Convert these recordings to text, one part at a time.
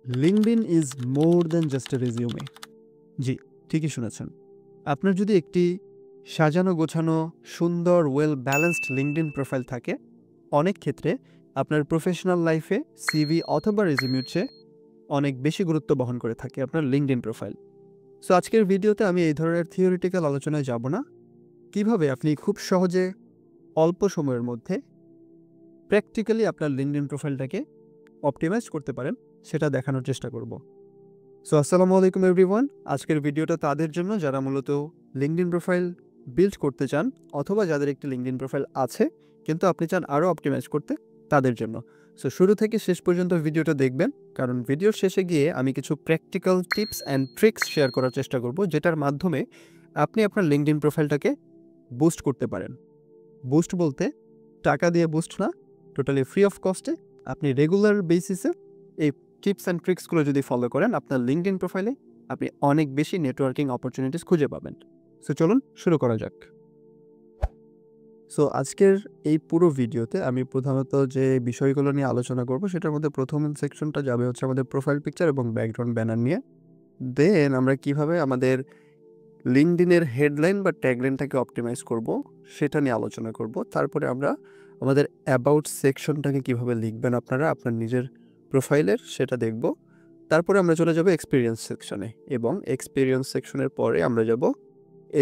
LinkedIn is more than just a resume. জি, ঠিকই শুনেছেন। আপনার যদি একটি সাজানো গোছানো সুন্দর ওয়েল ব্যালেন্সড লিঙ্কডইন প্রোফাইল থাকে, অনেক ক্ষেত্রে আপনার প্রফেশনাল লাইফে সিভি অথবা রেজিউমের চেয়ে অনেক বেশি গুরুত্ব বহন করে থাকে আপনার লিঙ্কডইন প্রোফাইল। সো আজকের ভিডিওতে আমি এই ধরনের থিওরিটিক্যাল আলোচনায় যাব না, কিভাবে আপনি খুব সহজে অল্প সময়ের মধ্যে প্র্যাকটিক্যালি আপনার লিঙ্কডইন প্রোফাইলটাকে অপটিমাইজ করতে পারেন সেটা দেখানোর চেষ্টা করব। সো আসসালামু আলাইকুম এভরিওয়ান। আজকের ভিডিওটা তাদের জন্য যারা মূলত লিঙ্কডইন প্রোফাইল বিল্ড করতে চান অথবা যাদের একটি লিঙ্কডইন প্রোফাইল আছে কিন্তু আপনি চান আরও অপটিমাইজ করতে, তাদের জন্য। সো শুরু থেকে শেষ পর্যন্ত ভিডিওটা দেখবেন, কারণ ভিডিওর শেষে গিয়ে আমি কিছু practical tips and tricks share করার চেষ্টা করব, যেটার মাধ্যমে আপনি আপনার লিঙ্কডইন প্রোফাইলটাকে বুস্ট করতে পারেন। বুস্ট বলতে টাকা দিয়ে বুস্ট না, টোটালি ফ্রি অফ কস্টে আপনি রেগুলার বেসিসে এই টিপস অ্যান্ড ট্রিক্সগুলো যদি ফলো করেন, আপনার লিঙ্কডইন প্রোফাইলে আপনি অনেক বেশি নেটওয়ার্কিং অপরচুনিটিস খুঁজে পাবেন। সো চলুন শুরু করা যাক। সো আজকের এই পুরো ভিডিওতে আমি প্রধানত যে বিষয়গুলো নিয়ে আলোচনা করব, সেটার মধ্যে প্রথম সেকশনটা যাবে হচ্ছে আমাদের প্রোফাইল পিকচার এবং ব্যাকগ্রাউন্ড ব্যানার নিয়ে। দেন আমরা কিভাবে আমাদের লিঙ্কডইনের হেডলাইন বা ট্যাগলাইনটাকে অপটিমাইজ করব সেটা নিয়ে আলোচনা করব। তারপরে আমরা আমাদের অ্যাবাউট সেকশনটাকে কিভাবে লিখবেন আপনারা আপনার নিজের প্রোফাইলের সেটা দেখব। তারপরে আমরা চলে যাব এক্সপিরিয়েন্স সেকশনে, এবং এক্সপিরিয়েন্স সেকশনের পরে আমরা যাব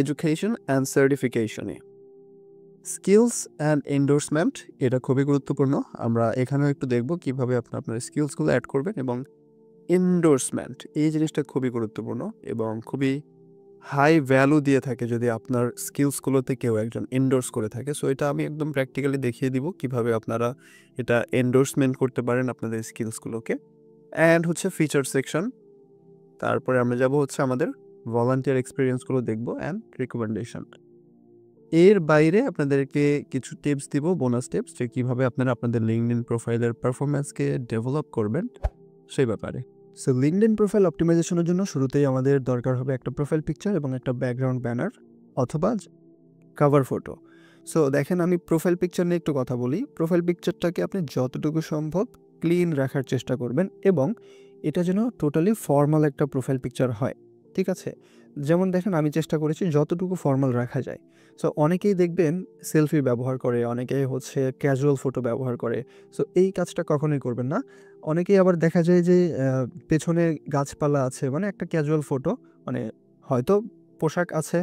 এডুকেশন অ্যান্ড সার্টিফিকেশনে। স্কিলস অ্যান্ড এন্ডোর্সমেন্ট, এটা খুবই গুরুত্বপূর্ণ। আমরা এখানেও একটু দেখব কিভাবে আপনার স্কিলসগুলো অ্যাড করবেন, এবং এন্ডোর্সমেন্ট এই জিনিসটা খুবই গুরুত্বপূর্ণ এবং খুবই হাই ভ্যালু দিয়ে থাকে যদি আপনার স্কিলসগুলোতে কেউ একজন এন্ডোর্স করে থাকে। সো এটা আমি একদম প্র্যাকটিক্যালি দেখিয়ে দিব কিভাবে আপনারা এটা এন্ডোর্সমেন্ট করতে পারেন আপনাদের স্কিলসগুলোকে। অ্যান্ড হচ্ছে ফিচার সেকশন। তারপরে আমরা যাব হচ্ছে আমাদের ভলান্টিয়ার এক্সপিরিয়েন্সগুলো দেখব অ্যান্ড রিকমেন্ডেশন। এর বাইরে আপনাদেরকে কিছু টিপস দিব, বোনাস টিপস, যে কীভাবে আপনারা আপনাদের লিঙ্কডইন প্রোফাইলের পারফরমেন্সকে ডেভেলপ করবেন সেই ব্যাপারে। সো লিঙ্কডইন প্রোফাইল অপটিমাইজেশনের জন্য শুরুতেই আমাদের দরকার হবে একটা প্রোফাইল পিকচার এবং একটা ব্যাকগ্রাউন্ড ব্যানার অথবা কভার ফটো। সো দেখেন, আমি প্রোফাইল পিকচার নিয়ে একটু কথা বলি। প্রোফাইল পিকচারটাকে আপনি যতটুকু সম্ভব ক্লিন রাখার চেষ্টা করবেন, এবং এটা যেন টোটালি ফর্মাল একটা প্রোফাইল পিকচার হয়, ঠিক আছে? যেমন দেখেন, আমি চেষ্টা করেছি যতটুকু ফর্মাল রাখা যায়। সো অনেকেই দেখবেন সেলফি ব্যবহার করে, অনেকেই হচ্ছে ক্যাজুয়াল ফটো ব্যবহার করে। সো এই কাজটা কখনোই করবেন না। অনেকেই আবার দেখা যায় যে পেছনে গাছপালা আছে, মানে একটা ক্যাজুয়াল ফটো, মানে হয়তো পোশাক আছে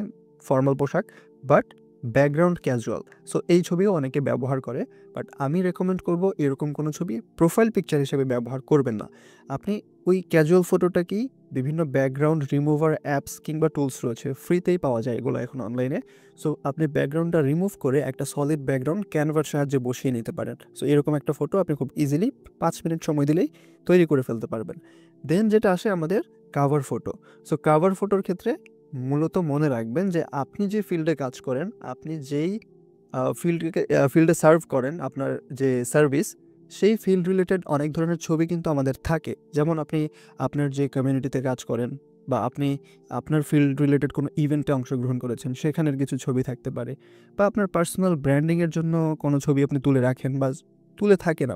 ফর্মাল পোশাক, বাট ব্যাকগ্রাউন্ড ক্যাজুয়াল। সো এই ছবিও অনেকে ব্যবহার করে, বাট আমি রেকমেন্ড করব এরকম কোনো ছবি প্রোফাইল পিকচার হিসেবে ব্যবহার করবেন না। আপনি ওই ক্যাজুয়াল ফটোটাকেই বিভিন্ন ব্যাকগ্রাউন্ড রিমুভার অ্যাপস কিংবা টুলস রয়েছে, ফ্রিতেই পাওয়া যায় এগুলো এখন অনলাইনে। সো আপনি ব্যাকগ্রাউন্ডটা রিমুভ করে একটা সলিড ব্যাকগ্রাউন্ড ক্যানভার সাহায্যে বসিয়ে নিতে পারেন। সো এরকম একটা ফটো আপনি খুব ইজিলি 5 মিনিট সময় দিলেই তৈরি করে ফেলতে পারবেন। দেন যেটা আসে আমাদের কাভার ফটো। সো কাভার ফটোর ক্ষেত্রে মূলত মনে রাখবেন যে আপনি যে ফিল্ডে কাজ করেন, আপনি যেই ফিল্ডে সার্ভ করেন, আপনার যে সার্ভিস, সেই ফিল্ড রিলেটেড অনেক ধরনের ছবি কিন্তু আমাদের থাকে। যেমন আপনি আপনার যে কমিউনিটিতে কাজ করেন, বা আপনি আপনার ফিল্ড রিলেটেড কোনো ইভেন্টে অংশগ্রহণ করেছেন, সেখানের কিছু ছবি থাকতে পারে, বা আপনার পার্সোনাল ব্র্যান্ডিংয়ের জন্য কোনো ছবি আপনি তুলে রাখেন বা তুলে থাকেন,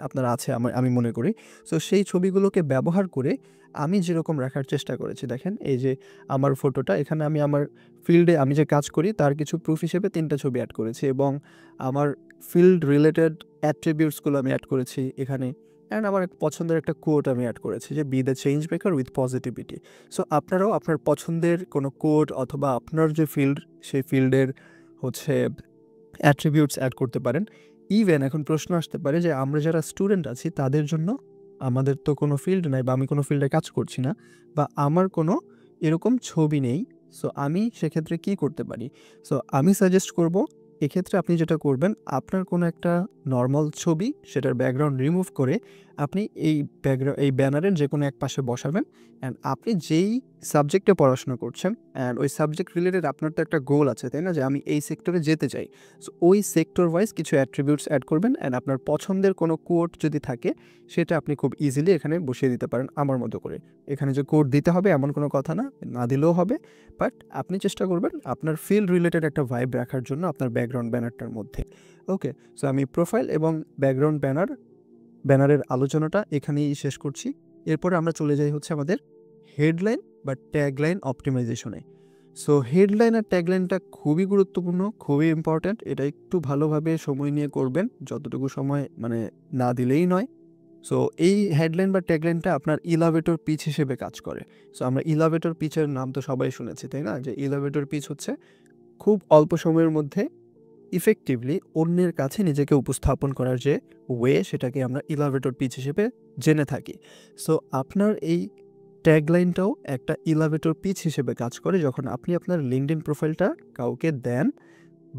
আপনার আছে, আমি মনে করি। সো সেই ছবিগুলোকে ব্যবহার করে আমি যেরকম রাখার চেষ্টা করেছি, দেখেন এই যে আমার ফটোটা, এখানে আমি আমার ফিল্ডে আমি যে কাজ করি তার কিছু প্রুফ হিসেবে 3টা ছবি অ্যাড করেছি, এবং আমার ফিল্ড রিলেটেড অ্যাট্রিবিউটসগুলো আমি অ্যাড করেছি এখানে। অ্যান্ড আমার এক পছন্দের একটা কোট আমি অ্যাড করেছি, যে B the change maker with positivity. So আপনারাও আপনার পছন্দের কোনো কোট অথবা আপনার যে ফিল্ড, সেই ফিল্ডের হচ্ছে অ্যাট্রিবিউটস অ্যাড করতে পারেন। ইভেন এখন প্রশ্ন আসতে পারে যে আমরা যারা স্টুডেন্ট আছি তাদের জন্য, আমাদের তো কোনো ফিল্ড নাই, বা আমি কোনো ফিল্ডে কাজ করছি না, বা আমার কোনো এরকম ছবি নেই। সো আমি সেক্ষেত্রে কি করতে পারি? সো আমি সাজেস্ট করব, এক্ষেত্রে আপনি যেটা করবেন, আপনার কোনো একটা নর্মাল ছবি, সেটার ব্যাকগ্রাউন্ড রিমুভ করে আপনি এই ব্যানারের যে কোনো এক পাশে বসাবেন। অ্যান্ড আপনি যেই সাবজেক্টে পড়াশোনা করছেন, অ্যান্ড ওই সাবজেক্ট রিলেটেড আপনার তো একটা গোল আছে, তাই না, যে আমি এই সেক্টরে যেতে চাই। সো ওই সেক্টর ওয়াইজ কিছু অ্যাট্রিবিউটস অ্যাড করবেন, অ্যান্ড আপনার পছন্দের কোনো কোড যদি থাকে সেটা আপনি খুব ইজিলি এখানে বসিয়ে দিতে পারেন আমার মতো করে। এখানে যে কোড দিতে হবে এমন কোনো কথা না, না দিলেও হবে, বাট আপনি চেষ্টা করবেন আপনার ফিল্ড রিলেটেড একটা ভাইব রাখার জন্য আপনার ব্যাকগ্রাউন্ড ব্যানারটার মধ্যে। ওকে, সো আমি প্রোফাইল এবং ব্যাকগ্রাউন্ড ব্যানারের আলোচনাটা এখানেই শেষ করছি, এরপরে আমরা চলে যাই হচ্ছে আমাদের হেডলাইন বা ট্যাগলাইন অপটিমাইজেশনে। সো হেডলাইন আর ট্যাগলাইনটা খুবই গুরুত্বপূর্ণ, খুবই ইম্পর্ট্যান্ট। এটা একটু ভালোভাবে সময় নিয়ে করবেন, যতটুকু সময় মানে না দিলেই নয়। সো এই হেডলাইন বা ট্যাগলাইনটা আপনার ইলাভেটর পিচ হিসেবে কাজ করে। সো আমরা ইলাভেটর পিচের নাম তো সবাই শুনেছি, তাই না? যে ইলাভেটর পিচ হচ্ছে খুব অল্প সময়ের মধ্যে ইফেক্টিভলি অন্যের কাছে নিজেকে উপস্থাপন করার যে ওয়ে, সেটাকে আমরা ইলাভেটর পিচ হিসেবে জেনে থাকি। সো আপনার এই ট্যাগলাইনটাও একটা ইলাভেটর পিচ হিসেবে কাজ করে যখন আপনি আপনার লিঙ্কডইন প্রোফাইলটা কাউকে দেন,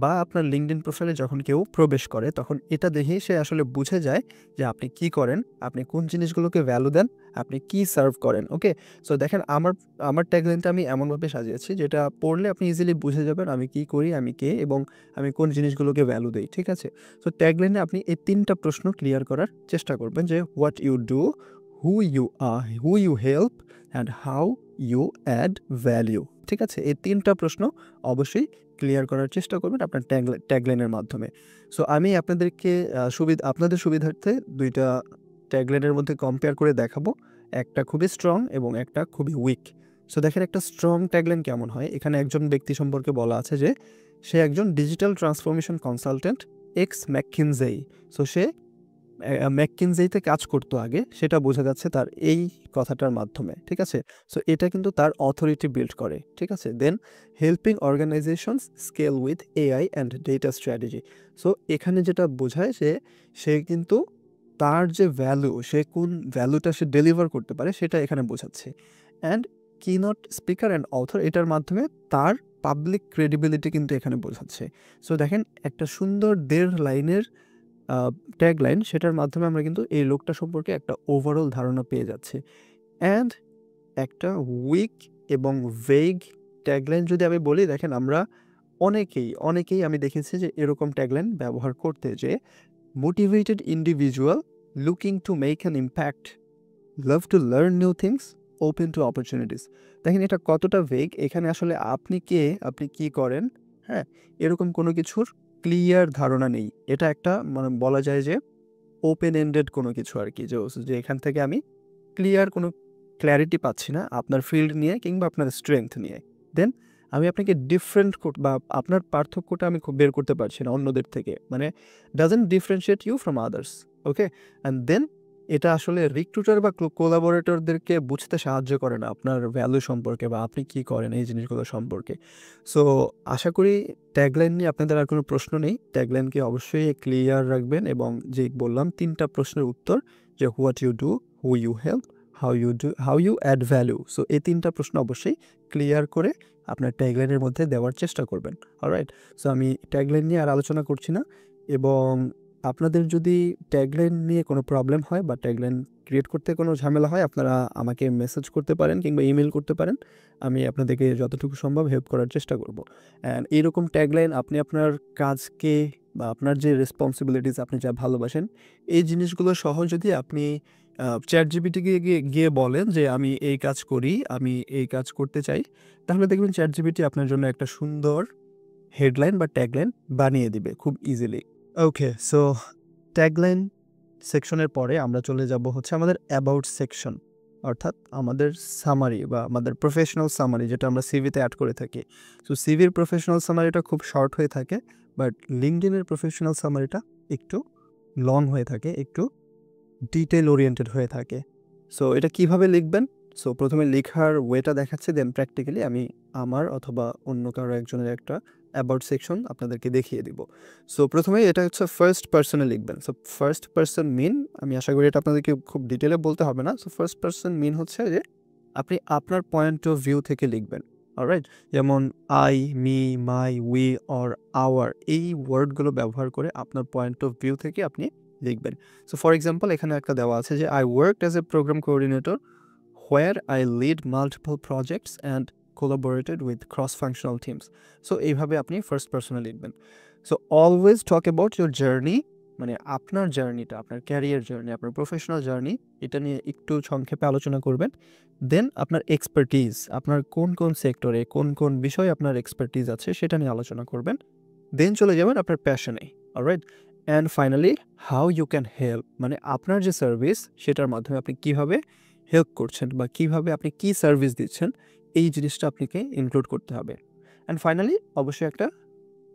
বা আপনার লিঙ্কডইন প্রোফাইলে যখন কেউ প্রবেশ করে, তখন এটা দেখেই সে আসলে বুঝে যায় যে আপনি কি করেন, আপনি কোন জিনিসগুলোকে ভ্যালু দেন, আপনি কি সার্ভ করেন। ওকে, সো দেখেন আমার ট্যাগলাইনটা আমি এমনভাবে সাজিয়েছি যেটা পড়লে আপনি ইজিলি বুঝে যাবেন আমি কি করি, আমি কে, এবং আমি কোন জিনিসগুলোকে ভ্যালু দেই। ঠিক আছে, সো ট্যাগলাইনে আপনি এই 3টা প্রশ্ন ক্লিয়ার করার চেষ্টা করবেন, যে what you do, who you are, who you help, and how you add value. ঠিক আছে, এই 3টা প্রশ্ন অবশ্যই ক্লিয়ার করার চেষ্টা করবেন আপনার ট্যাগলাইনের মাধ্যমে। সো আমি আপনাদেরকে আপনাদের সুবিধার্থে 2টা ট্যাগলাইনের মধ্যে কম্পেয়ার করে দেখাবো, একটা খুবই স্ট্রং এবং একটা খুবই উইক। সো দেখেন একটা স্ট্রং ট্যাগলাইন কেমন হয়। এখানে একজন ব্যক্তি সম্পর্কে বলা আছে যে সে একজন digital transformation consultant ex McKinsey. So সে ম্যাককিনজেইতে কাজ করতো আগে, সেটা বোঝা যাচ্ছে তার এই কথাটার মাধ্যমে। ঠিক আছে, সো এটা কিন্তু তার অথরিটি বিল্ড করে। ঠিক আছে, then helping organisations scale with AI and data strategy. So এখানে যেটা বোঝায় যে সে কিন্তু তার যে ভ্যালু, সে কোন ভ্যালুটা সে ডেলিভার করতে পারে সেটা এখানে বোঝাচ্ছে। অ্যান্ড কিনট স্পিকার অ্যান্ড অথর, এটার মাধ্যমে তার পাবলিক ক্রেডিবিলিটি কিন্তু এখানে বোঝাচ্ছে। সো দেখেন একটা সুন্দর 1.5 লাইনের ট্যাগলাইন, সেটার মাধ্যমে আমরা কিন্তু এই লোকটা সম্পর্কে একটা ওভারঅল ধারণা পেয়ে যাচ্ছি। অ্যান্ড একটা উইক এবং ভেগ ট্যাগলাইন যদি আমি বলি, দেখেন আমরা অনেকেই আমি দেখেছি যে এরকম ট্যাগলাইন ব্যবহার করতে, যে motivated individual looking to make an impact, love to learn new things, open to opportunities. দেখেন এটা কতটা ভেগ। এখানে আসলে আপনি কে, আপনি কি করেন, হ্যাঁ, এরকম কোনো কিছুর ক্লিয়ার ধারণা নেই। এটা একটা মানে বলা যায় যে ওপেন এন্ডেড কোনো কিছু আর কি, যে এখান থেকে আমি ক্লিয়ার কোনো ক্ল্যারিটি পাচ্ছি না আপনার ফিল্ড নিয়ে কিংবা আপনার স্ট্রেংথ নিয়ে। দেন আমি আপনাকে ডিফারেন্ট বা আপনার পার্থক্যটা আমি খুব বের করতে পারছি না অন্যদের থেকে, মানে doesn't differentiate you from others. Okay, and then এটা আসলে রিক্রুটার বা কোলাবোরেটরদেরকে বুঝতে সাহায্য করে না আপনার ভ্যালু সম্পর্কে বা আপনি কি করেন এই জিনিসগুলো সম্পর্কে। সো আশা করি ট্যাগলাইন নিয়ে আপনাদের আর কোনো প্রশ্ন নেই। ট্যাগলাইনকে অবশ্যই ক্লিয়ার রাখবেন, এবং যে বললাম 3টা প্রশ্নের উত্তর, যে what you do, who you help, how you add value. So এই 3টা প্রশ্ন অবশ্যই ক্লিয়ার করে আপনার ট্যাগলাইনের মধ্যে দেওয়ার চেষ্টা করবেন। অলরাইট, সো আমি ট্যাগলাইন নিয়ে আর আলোচনা করছি না। এবং আপনাদের যদি ট্যাগলাইন নিয়ে কোনো প্রবলেম হয় বা ট্যাগলাইন ক্রিয়েট করতে কোনো ঝামেলা হয়, আপনারা আমাকে মেসেজ করতে পারেন কিংবা ইমেল করতে পারেন। আমি আপনাদেরকে যতটুকু সম্ভব হেল্প করার চেষ্টা করব। অ্যান্ড এইরকম ট্যাগলাইন আপনি আপনার কাজকে বা আপনার যে রেসপন্সিবিলিটিস আপনি যা ভালোবাসেন, এই জিনিসগুলো সহ যদি আপনি চ্যাটজিপিটিকে গিয়ে বলেন যে আমি এই কাজ করি, আমি এই কাজ করতে চাই, তাহলে দেখবেন চ্যাটজিপিটি আপনার জন্য একটা সুন্দর হেডলাইন বা ট্যাগলাইন বানিয়ে দিবে খুব ইজিলি। ওকে, সো ট্যাগলাইন সেকশনের পরে আমরা চলে যাব হচ্ছে আমাদের অ্যাবাউট সেকশন, অর্থাৎ আমাদের সামারি বা আমাদের প্রফেশনাল সামারি, যেটা আমরা সিভিতে অ্যাড করে থাকি। সো সিভির প্রফেশনাল সামারিটা খুব শর্ট হয়ে থাকে, বাট লিঙ্কডইনের প্রফেশনাল সামারিটা একটু লং হয়ে থাকে, একটু ডিটেল ওরিয়েন্টেড হয়ে থাকে। সো এটা কিভাবে লিখবেন? সো প্রথমে লেখার ওয়েটা দেখাচ্ছি, দেন প্র্যাকটিক্যালি আমি আমার অথবা অন্য কারো একজনের একটা অ্যাবাউট সেকশন আপনাদেরকে দেখিয়ে দিব। সো প্রথমে এটা হচ্ছে ফার্স্ট পার্সনে লিখবেন। সো ফার্স্ট পার্সন মিন, আমি আশা করি এটা আপনাদেরকে খুব ডিটেলে বলতে হবে না। সো ফার্স্ট পার্সন মিন হচ্ছে যে আপনি আপনার পয়েন্ট অফ ভিউ থেকে লিখবেন। অলরাইট, যেমন I, me, my, we or hour, এই ওয়ার্ডগুলো ব্যবহার করে আপনার পয়েন্ট অফ ভিউ থেকে আপনি লিখবেন। সো ফর এক্সাম্পল এখানে একটা দেওয়া আছে যে I worked as a programme coordinator where I lead multiple projects and collaborated with cross functional teams. So এইভাবে আপনি ফার্স্ট পার্সনে লিখবেন। So always talk about your journey, মানে আপনার জার্নিটা, আপনার ক্যারিয়ার জার্নি, আপনার প্রফেশনাল জার্নি, এটা নিয়ে একটু সংক্ষেপে আলোচনা করবেন। দেন আপনার এক্সপার্টিজ, আপনার কোন কোন সেক্টরে কোন কোন বিষয়ে আপনার এক্সপার্টিজ আছে সেটা নিয়ে আলোচনা করবেন। দেন চলে যাবেন আপনার প্যাশনে। Alright, and finally how you can help, মানে আপনার যে সার্ভিস সেটার মাধ্যমে আপনি কীভাবে হেল্প করছেন বা কিভাবে আপনি কি সার্ভিস দিচ্ছেন, এই জিনিসটা আপনাকে ইনক্লুড করতে হবে। অ্যান্ড ফাইনালি অবশ্যই একটা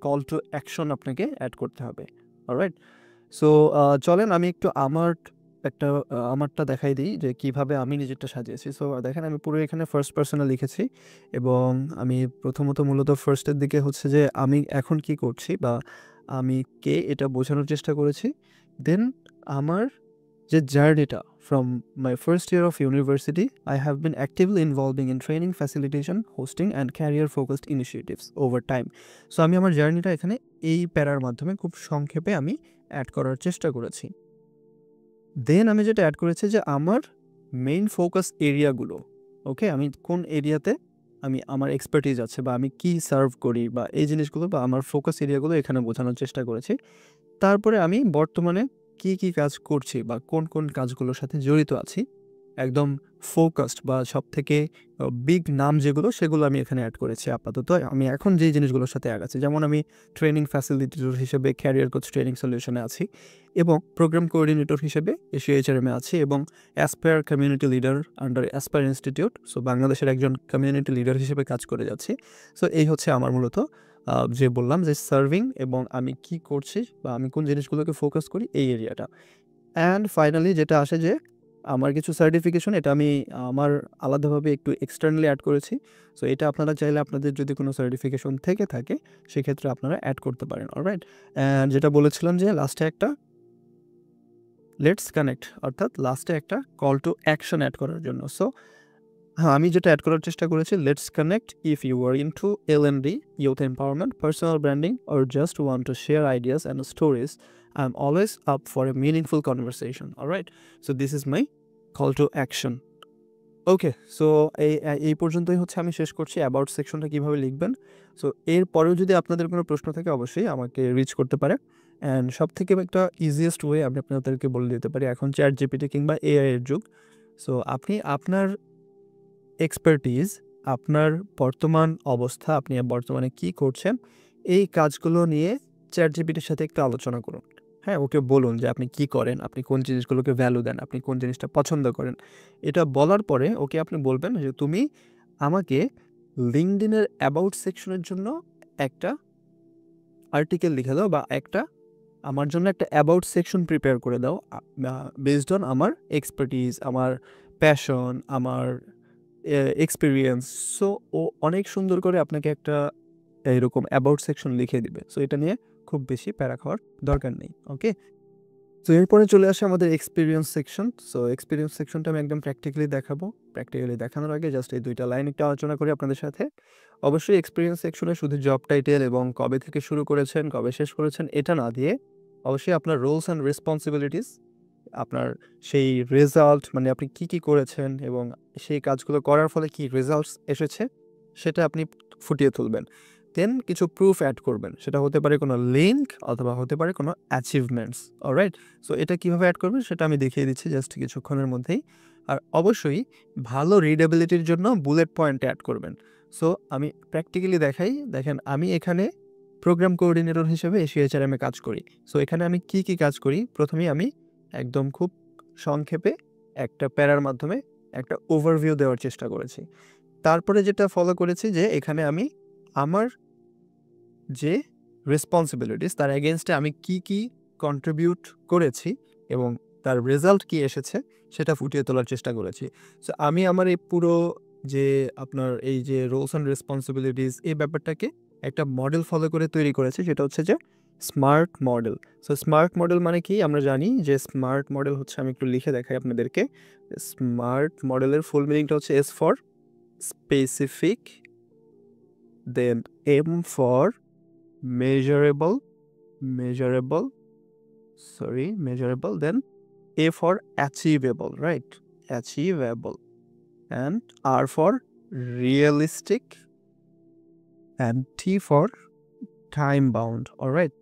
কল টু অ্যাকশন আপনাকে অ্যাড করতে হবে। অলরাইট? সো চলেন আমি একটু আমারটা দেখাই দিই যে কিভাবে আমি নিজেরটা সাজিয়েছি। সো দেখেন আমি পুরো এখানে ফার্স্ট পারসনে লিখেছি এবং আমি প্রথমত মূলত ফার্স্টের দিকে হচ্ছে যে আমি এখন কি করছি বা আমি কে এটা বোঝানোর চেষ্টা করেছি। দেন আমার যে জার্নিটা from my first year of university, I have been actively involving in training, facilitation, hosting and career focused initiatives over time. So আমি আমার জার্নিটা এখানে এই প্যারার মাধ্যমে খুব সংক্ষেপে আমি অ্যাড করার চেষ্টা করেছি। দেন আমি যেটা অ্যাড করেছি যে আমার মেইন ফোকাস এরিয়াগুলো, ওকে? আমি কোন এরিয়াতে আমার এক্সপার্টিজ আছে বা আমি কি সার্ভ করি বা এই জিনিসগুলো বা আমার ফোকাস এরিয়াগুলো এখানে বোঝানোর চেষ্টা করেছি। তারপরে আমি বর্তমানে কি কাজ করছি বা কোন কাজগুলোর সাথে জড়িত আছি, একদম ফোকাসড বা সবথেকে বিগ নাম যেগুলো সেগুলো আমি এখানে অ্যাড করেছি আপাতত। আমি এখন যেই জিনিসগুলোর সাথে আগাচ্ছি, যেমন আমি ট্রেনিং ফ্যাসিলিটেটর হিসেবে ক্যারিয়ার কোচ ট্রেনিং সলিউশনে আছি এবং প্রোগ্রাম কোঅর্ডিনেটর হিসেবে এশিয়া এইচআরএমে আছি এবং aspire community leader under aspire institute, so বাংলাদেশের একজন কমিউনিটি লিডার হিসেবে কাজ করে যাচ্ছি। সো এই হচ্ছে আমার মূলত যে বললাম যে সার্ভিং এবং আমি কি করছি বা আমি কোন জিনিসগুলোকে ফোকাস করি এই এরিয়াটা। অ্যান্ড ফাইনালি যেটা আসে যে আমার কিছু সার্টিফিকেশন, এটা আমি আমার আলাদাভাবে একটু এক্সটার্নালি অ্যাড করেছি। সো এটা আপনারা চাইলে আপনাদের যদি কোনো সার্টিফিকেশন থেকে থাকে সেক্ষেত্রে আপনারা অ্যাড করতে পারেন। অলরাইট? অ্যান্ড যেটা বলেছিলাম যে লাস্টে একটা লেটস কানেক্ট, অর্থাৎ লাস্টে একটা কল টু অ্যাকশন অ্যাড করার জন্য। সো হ্যাঁ, আমি যেটা অ্যাড করার চেষ্টা করেছি, let's connect if you are into L&D, youth empowerment, personal branding or just want to share ideas and stories, I'm always up for a meaningful conversation. Alright? So this is my call to action. Okay, so এই পর্যন্তই হচ্ছে আমি শেষ করছি about সেকশনটা কীভাবে লিখবেন। So এরপরেও যদি আপনাদের কোনো প্রশ্ন থাকে অবশ্যই আমাকে রিচ করতে পারে। অ্যান্ড সবথেকে একটা ইজিয়েস্ট ওয়ে আমি আপনাদেরকে বলে দিতে পারি, এখন ChatGPT কিংবা AI এর যুগ। সো আপনি আপনার এক্সপার্টিজ, আপনার বর্তমান অবস্থা, আপনি বর্তমানে কি করছেন, এই কাজগুলো নিয়ে চ্যাটজিপিটির সাথে একটু আলোচনা করুন। হ্যাঁ, ওকে বলুন যে আপনি কি করেন, আপনি কোন জিনিসগুলোকে ভ্যালু দেন, আপনি কোন জিনিসটা পছন্দ করেন। এটা বলার পরে ওকে আপনি বলবেন যে তুমি আমাকে লিঙ্কডইনের অ্যাবাউট সেকশনের জন্য একটা আর্টিকেল লিখে দাও বা আমার জন্য একটা অ্যাবাউট সেকশন প্রিপেয়ার করে দাও বেসড অন আমার এক্সপার্টিজ, আমার প্যাশন, আমার এক্সপেরিয়েন্স। সো ও অনেক সুন্দর করে আপনাকে একটা এরকম অ্যাবাউট সেকশন লিখে দিবে। সো এটা নিয়ে খুব বেশি প্যারা খাওয়ার দরকার নেই। ওকে? তো এরপরে চলে আসে আমাদের এক্সপেরিয়েন্স সেকশন। সো এক্সপেরিয়েন্স সেকশনটা আমি একদম প্র্যাকটিক্যালি দেখাবো। প্র্যাকটিক্যালি দেখানোর আগে জাস্ট এই 2টা লাইন একটু আলোচনা করি আপনাদের সাথে। অবশ্যই এক্সপেরিয়েন্স সেকশনে শুধু জব টাইটেল এবং কবে থেকে শুরু করেছেন, কবে শেষ করেছেন এটা না দিয়ে অবশ্যই আপনার রোলস অ্যান্ড রেসপন্সিবিলিটিস, আপনার সেই রেজাল্ট, মানে আপনি কি করেছেন এবং সেই কাজগুলো করার ফলে কি রেজাল্টস এসেছে সেটা আপনি ফুটিয়ে তুলবেন। দেন কিছু প্রুফ অ্যাড করবেন, সেটা হতে পারে কোনো লিঙ্ক অথবা হতে পারে কোনো অ্যাচিভমেন্টস। অলরাইট? সো এটা কীভাবে অ্যাড করবেন সেটা আমি দেখিয়ে দিচ্ছি জাস্ট কিছুক্ষণের মধ্যেই। আর অবশ্যই ভালো রিডেবিলিটির জন্য বুলেট পয়েন্ট অ্যাড করবেন। সো আমি প্র্যাকটিক্যালি দেখাই। দেখেন আমি এখানে প্রোগ্রাম কোঅর্ডিনেটর হিসেবে এশিয়া এইচআরএমে কাজ করি। সো এখানে আমি কি কাজ করি প্রথমেই আমি একদম খুব সংক্ষেপে একটা প্যারার মাধ্যমে একটা ওভারভিউ দেওয়ার চেষ্টা করেছি। তারপরে যেটা ফলো করেছি যে এখানে আমি আমার যে রেসপন্সিবিলিটিস তার এগেইনস্টে আমি কি কন্ট্রিবিউট করেছি এবং তার রেজাল্ট কি এসেছে সেটা ফুটিয়ে তোলার চেষ্টা করেছি। সো আমি আমার এই পুরো যে আপনার এই যে রোলস অ্যান্ড রেসপন্সিবিলিটিস এই ব্যাপারটাকে একটা মডেল ফলো করে তৈরি করেছি, সেটা হচ্ছে যে smart model. So smart model মানে কি আমরা জানি যে স্মার্ট মডেল হচ্ছে, আমি একটু লিখে দেখাই আপনাদেরকে। স্মার্ট মডেলের ফুল মিনিংটা হচ্ছে S for specific, then M for measurable, then A for achievable, right? Achievable. And R for realistic and T for time bound. Alright?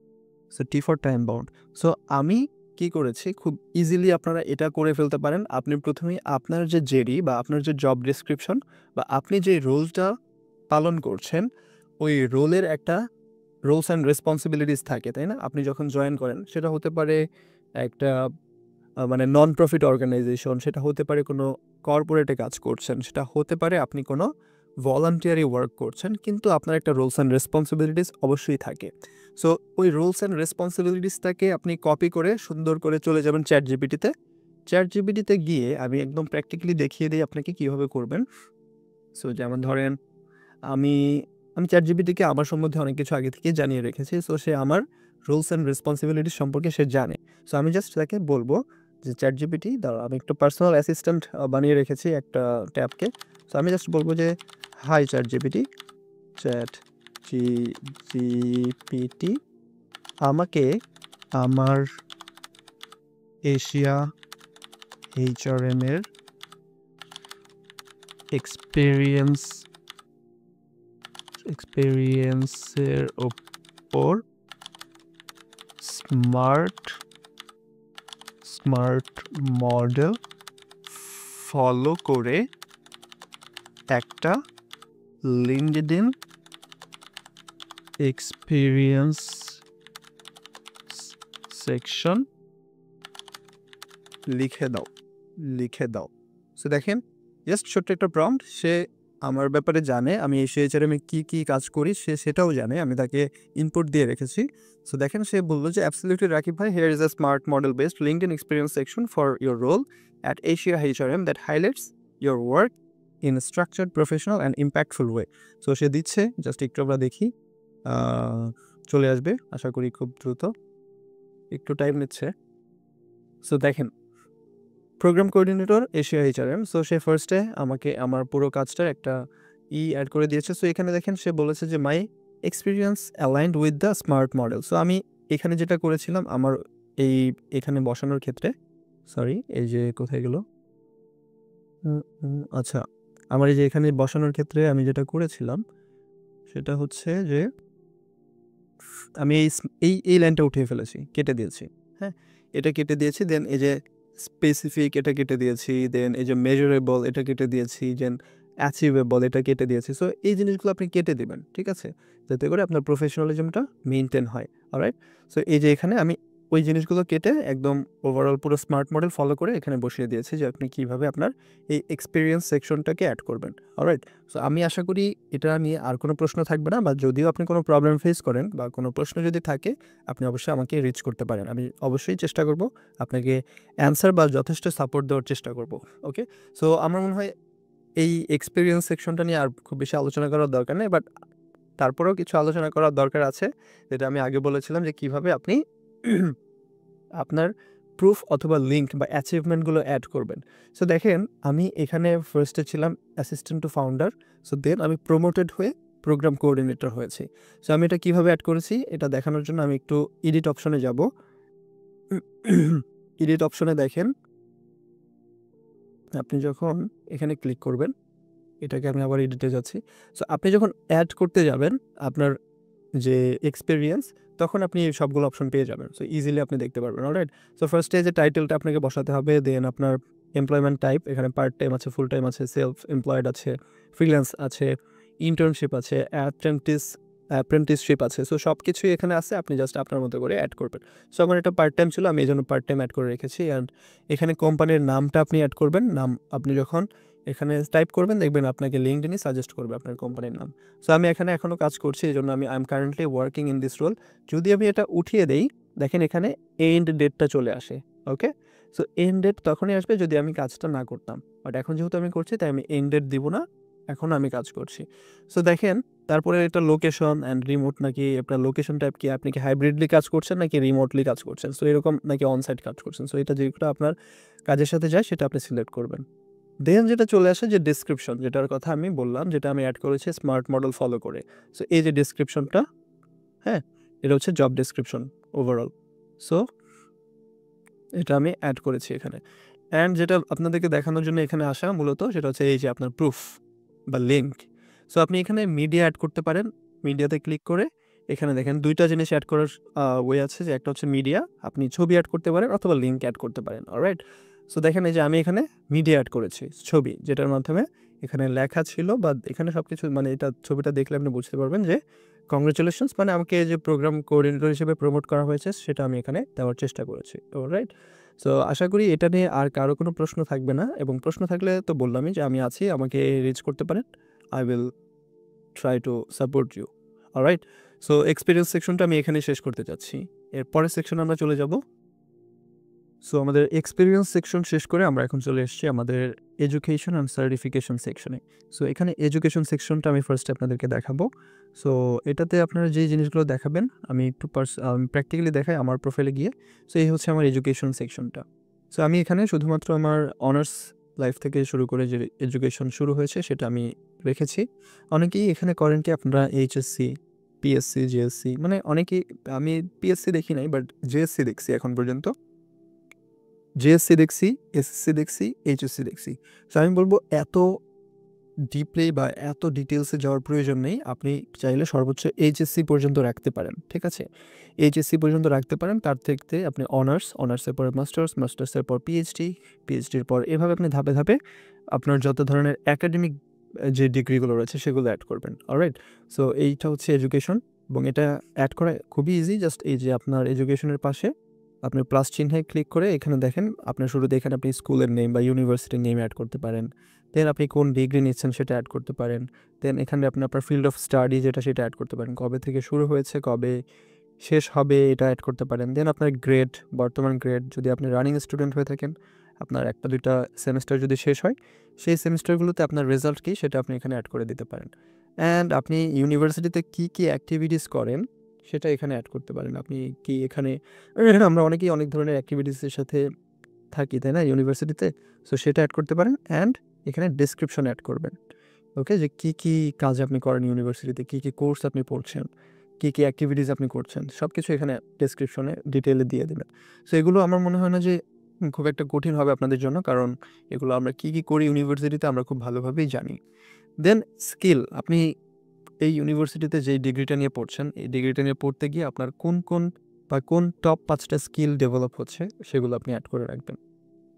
So T for time bound. So আমি কি করেছি, খুব easily আপনারা এটা করে ফেলতে পারেন। আপনি প্রথমেই আপনার যে জেডি বা আপনার যে জব ডেসক্রিপশন বা আপনি যে রোলটা পালন করছেন ওই রোলের একটা রোলস অ্যান্ড রেসপন্সিবিলিটিস থাকে, তাই না? আপনি যখন জয়েন করেন সেটা হতে পারে একটা মানে নন প্রফিট অর্গানাইজেশন, সেটা হতে পারে কোনো কর্পোরেটে কাজ করছেন, সেটা হতে পারে আপনি কোনো ভলান্টিয়ারি ওয়ার্ক করছেন, কিন্তু আপনার একটা রুলস অ্যান্ড রেসপন্সিবিলিটিস অবশ্যই থাকে। সো ওই রুলস অ্যান্ড রেসপন্সিবিলিটিসটাকে আপনি কপি করে সুন্দর করে চলে যাবেন চ্যাটজিপিটিতে। চ্যাটজিপিটিতে গিয়ে আমি একদম প্র্যাকটিক্যালি দেখিয়ে দিই আপনাকে কীভাবে করবেন। সো যেমন ধরেন আমি চ্যাটজিপিটিকে আমার সম্বন্ধে অনেক কিছু আগে থেকেই জানিয়ে রেখেছি। সো সে আমার রুলস অ্যান্ড রেসপন্সিবিলিটিস সম্পর্কে সে জানে। সো আমি জাস্ট তাকে বলবো যে চ্যাটজিপিটি দাঁড়াও, আমি একটু পার্সোনাল অ্যাসিস্ট্যান্ট বানিয়ে রেখেছি একটা ট্যাবকে। সো আমি জাস্ট বলবো যে হাই চ্যাটজিপিটি, চ্যাটজিপিটি আমাকে আমার এশিয়া HRM এর এক্সপেরিয়েন্সের ওপর স্মার্ট মডেল ফলো করে একটা লিঙ্কডইন এক্সপেরিয়েন্স সেকশন লিখে দাও। সো দেখেন জাস্ট ছোট্ট একটা প্রম্পট, সে আমার ব্যাপারে জানে, আমি এশিয়া HRM এ কী কাজ করি সে সেটাও জানে, আমি তাকে ইনপুট দিয়ে রেখেছি। সো দেখেন সে বললো যে অ্যাবসলিউটলি রাকিব ভাই, here is a smart model based LinkedIn experience section for your role at Asia HRM that highlights your work in structured, professional and impactful way. So সে দিচ্ছে, জাস্ট একটু আমরা দেখি, চলে আসবে আশা করি খুব দ্রুত, একটু টাইম নিচ্ছে। সো দেখেন programme coordinator Asia HRM। So সে ফার্স্টে আমাকে আমার পুরো কাজটার একটা অ্যাড করে দিয়েছে। সো এখানে দেখেন সে বলেছে যে মাই experience aligned with the smart model. So আমি এখানে যেটা করেছিলাম আমার এখানে বসানোর ক্ষেত্রে, সরি এই যে কোথায় গেল, আচ্ছা আমার এই যে এখানে বসানোর ক্ষেত্রে আমি যেটা করেছিলাম সেটা হচ্ছে যে আমি এই লাইনটা উঠিয়ে ফেলেছি, কেটে দিয়েছি। হ্যাঁ, এটা কেটে দিয়েছি। দেন এই যে স্পেসিফিক এটা কেটে দিয়েছি, দেন এই যে মেজারেবল এটা কেটে দিয়েছি, দেন অ্যাচিভেবল এটা কেটে দিয়েছি। সো এই জিনিসগুলো আপনি কেটে দেবেন, ঠিক আছে, যাতে করে আপনার প্রফেশনালিজমটা মেনটেন হয়। অলরাইট, সো এই যে এখানে আমি ওই জিনিসগুলো কেটে একদম ওভারঅল পুরো স্মার্ট মডেল ফলো করে এখানে বসিয়ে দিয়েছি যে আপনি কীভাবে আপনার এই এক্সপিরিয়েন্স সেকশনটাকে অ্যাড করবেন। অলরাইট, সো আমি আশা করি এটা নিয়ে আর কোনো প্রশ্ন থাকবে না, বা যদিও আপনি কোনো প্রবলেম ফেস করেন বা কোনো প্রশ্ন যদি থাকে আপনি অবশ্যই আমাকে রিচ করতে পারেন। আমি অবশ্যই চেষ্টা করব আপনাকে অ্যান্সার বা যথেষ্ট সাপোর্ট দেওয়ার চেষ্টা করব। ওকে, সো আমার মনে হয় এই এক্সপিরিয়েন্স সেকশনটা নিয়ে আর খুব বেশি আলোচনা করার দরকার নেই, বাট তারপরেও কিছু আলোচনা করার দরকার আছে, যেটা আমি আগে বলেছিলাম যে কীভাবে আপনি আপনার প্রুফ অথবা লিঙ্ক বা অ্যাচিভমেন্টগুলো অ্যাড করবেন। সো দেখেন আমি এখানে ফার্স্টে ছিলাম assistant to founder. So then আমি প্রমোটেড হয়ে প্রোগ্রাম কোঅর্ডিনেটর হয়েছি। সো আমি এটা কীভাবে অ্যাড করেছি এটা দেখানোর জন্য আমি একটু এডিট অপশনে যাব। এডিট অপশনে দেখেন আপনি যখন এখানে ক্লিক করবেন, এটাকে আমি আবার এডিটে যাচ্ছি। সো আপনি যখন অ্যাড করতে যাবেন আপনার যে এক্সপেরিয়েন্স, তখন আপনি এই সবগুলো অপশন পেয়ে যাবেন। সো ইজিলি আপনি দেখতে পারবেন। অলরাইট, সো ফার্স্টে যে টাইটেলটা আপনাকে বসাতে হবে, দেন আপনার এমপ্লয়মেন্ট টাইপ, এখানে পার্ট টাইম আছে, ফুল টাইম আছে, সেলফ এমপ্লয়েড আছে, ফ্রিল্যান্স আছে, ইন্টার্নশিপ আছে, অ্যাপ্রেন্টিসশিপ আছে। সো সব কিছুই এখানে আছে, আপনি জাস্ট আপনার মতো করে অ্যাড করবেন। সো আমার এটা পার্ট টাইম ছিল, আমি এই জন্য পার্ট টাইম অ্যাড করে রেখেছি। অ্যান্ড এখানে কোম্পানির নামটা আপনি অ্যাড করবেন। নাম আপনি যখন এখানে টাইপ করবেন দেখবেন আপনাকে লিঙ্কডইনই সাজেস্ট করবে আপনার কোম্পানির নাম। সো আমি এখানে এখনও কাজ করছি, এই জন্য I am currently working in this role. যদি আমি এটা উঠিয়ে দেই, দেখেন এখানে এন্ড ডেটটা চলে আসে। ওকে, সো এন্ড ডেট তখনই আসবে যদি আমি কাজটা না করতাম, বাট এখন যেহেতু আমি করছি তাই আমি এন্ড ডেট দিব না, এখন আমি কাজ করছি। সো দেখেন তারপরে এটা লোকেশন অ্যান্ড রিমোট, নাকি আপনার লোকেশন টাইপ কি, আপনি কি হাইব্রিডলি কাজ করছেন নাকি রিমোটলি কাজ করছেন, সো এরকম নাকি অনসাইট কাজ করছেন। সো এটা যেটা আপনার কাজের সাথে যায় সেটা আপনি সিলেক্ট করবেন। দেন যেটা চলে আসে যে ডেসক্রিপশন, যেটার কথা আমি বললাম, যেটা আমি অ্যাড করেছি স্মার্ট মডেল ফলো করে। সো এই যে ডেসক্রিপশনটা, হ্যাঁ এটা হচ্ছে জব ডেসক্রিপশন ওভারঅল। সো এটা আমি অ্যাড করেছি এখানে। অ্যান্ড যেটা আপনাদেরকে দেখানোর জন্য এখানে আসা মূলত সেটা হচ্ছে এই যে আপনার প্রুফ বা লিঙ্ক। সো আপনি এখানে মিডিয়া অ্যাড করতে পারেন। মিডিয়াতে ক্লিক করে এখানে দেখেন দুইটা জিনিস অ্যাড করার ওয়ে আছে, যে একটা হচ্ছে মিডিয়া, আপনি ছবি অ্যাড করতে পারেন অথবা লিঙ্ক অ্যাড করতে পারেন। অলরাইট, সো দেখেন এই যে আমি এখানে মিডিয়া অ্যাড করেছি, ছবি, যেটার মাধ্যমে এখানে লেখা ছিল বা এখানে সব কিছু, মানে এটা ছবিটা দেখলে আপনি বুঝতে পারবেন যে কংগ্রেচুলেশনস, মানে আমাকে যে প্রোগ্রাম কোঅর্ডিনেটর হিসেবে প্রমোট করা হয়েছে সেটা আমি এখানে দেওয়ার চেষ্টা করেছি। অলরাইট, সো আশা করি এটা নিয়ে আর কারো কোনো প্রশ্ন থাকবে না, এবং প্রশ্ন থাকলে তো বললামই যে আমি আছি, আমাকে রিচ করতে পারেন। I will try to support you. Alright, so experience সেকশনটা আমি এখানে শেষ করতে চাচ্ছি। এর পরের সেকশনে আমরা চলে যাব। সো আমাদের এক্সপিরিয়েন্স সেকশন শেষ করে আমরা এখন চলে এসেছি আমাদের এডুকেশন অ্যান্ড সার্টিফিকেশন সেকশনে। সো এখানে এডুকেশন সেকশনটা আমি ফার্স্টে আপনাদেরকে দেখাবো। সো এটাতে আপনারা যে জিনিসগুলো দেখাবেন আমি একটু প্র্যাকটিক্যালি দেখাই আমার প্রোফাইলে গিয়ে। সো এই হচ্ছে আমার এডুকেশন সেকশনটা। সো আমি এখানে শুধুমাত্র আমার অনার্স লাইফ থেকে শুরু করে যে এডুকেশন শুরু হয়েছে সেটা আমি রেখেছি। অনেকেই এখানে করেন কি আপনারা এইচএসসি, পিএসসি, জিএসসি, মানে অনেকেই, আমি পিএসসি দেখি নাই বাট জিএসসি দেখছি এখন পর্যন্ত। জিএসসি দেখছি, এসএসসি দেখছি, এইচএসসি দেখছি। সো আমি বলব এত ডিপলি বা এত ডিটেলসে যাওয়ার প্রয়োজন নেই। আপনি চাইলে সর্বোচ্চ এইচএসসি পর্যন্ত রাখতে পারেন, ঠিক আছে? এইচএসসি পর্যন্ত রাখতে পারেন, তার থেকে আপনি অনার্সের পরে মাস্টার্সের পর পিএইচডি, পিএইচডির পর এভাবে আপনি ধাপে ধাপে আপনার যত ধরনের একাডেমিক যে ডিগ্রিগুলো রয়েছে সেগুলো অ্যাড করবেন। অলরাইট, সো এইটা হচ্ছে এডুকেশন, এবং এটা অ্যাড করা খুবই ইজি। জাস্ট এই যে আপনার এডুকেশনের পাশে আপনি প্লাস চিহ্নে ক্লিক করে এখানে দেখেন, আপনার শুরুতে এখানে আপনি স্কুলের নেম বা ইউনিভার্সিটির নেম অ্যাড করতে পারেন। দেন আপনি কোন ডিগ্রি নিচ্ছেন সেটা অ্যাড করতে পারেন। দেন এখানে আপনি আপনার ফিল্ড অফ স্টাডি যেটা সেটা অ্যাড করতে পারেন, কবে থেকে শুরু হয়েছে, কবে শেষ হবে এটা অ্যাড করতে পারেন। দেন আপনার গ্রেড, বর্তমান গ্রেড, যদি আপনি রানিং স্টুডেন্ট হয়ে থাকেন, আপনার 1-2টা সেমেস্টার যদি শেষ হয়, সেই সেমেস্টারগুলোতে আপনার রেজাল্ট কী সেটা আপনি এখানে অ্যাড করে দিতে পারেন। অ্যান্ড আপনি ইউনিভার্সিটিতে কী কী অ্যাক্টিভিটিস করেন সেটা এখানে অ্যাড করতে পারেন। আপনি কি এখানে আমরা অনেকেই অনেক ধরনের অ্যাক্টিভিটিসের সাথে থাকি, তাই না, ইউনিভার্সিটিতে? সো সেটা অ্যাড করতে পারেন। অ্যান্ড এখানে ডেসক্রিপশন অ্যাড করবেন। ওকে, যে কী কী কাজ আপনি করেন ইউনিভার্সিটিতে, কী কী কোর্স আপনি পড়ছেন, কী কী অ্যাক্টিভিটিস আপনি করছেন, সব কিছু এখানে ডেসক্রিপশনে ডিটেলে দিয়ে দেবেন। সো এগুলো আমার মনে হয় না যে খুব একটা কঠিন হবে আপনাদের জন্য, কারণ এগুলো আমরা কী কী করি ইউনিভার্সিটিতে আমরা খুব ভালোভাবেই জানি। দেন স্কিল, আপনি এই ইউনিভার্সিটিতে যেই ডিগ্রিটা নিয়ে পড়ছেন, এই ডিগ্রিটা নিয়ে পড়তে গিয়ে আপনার কোন টপ 5টা স্কিল ডেভেলপ হচ্ছে সেগুলো আপনি অ্যাড করে রাখবেন।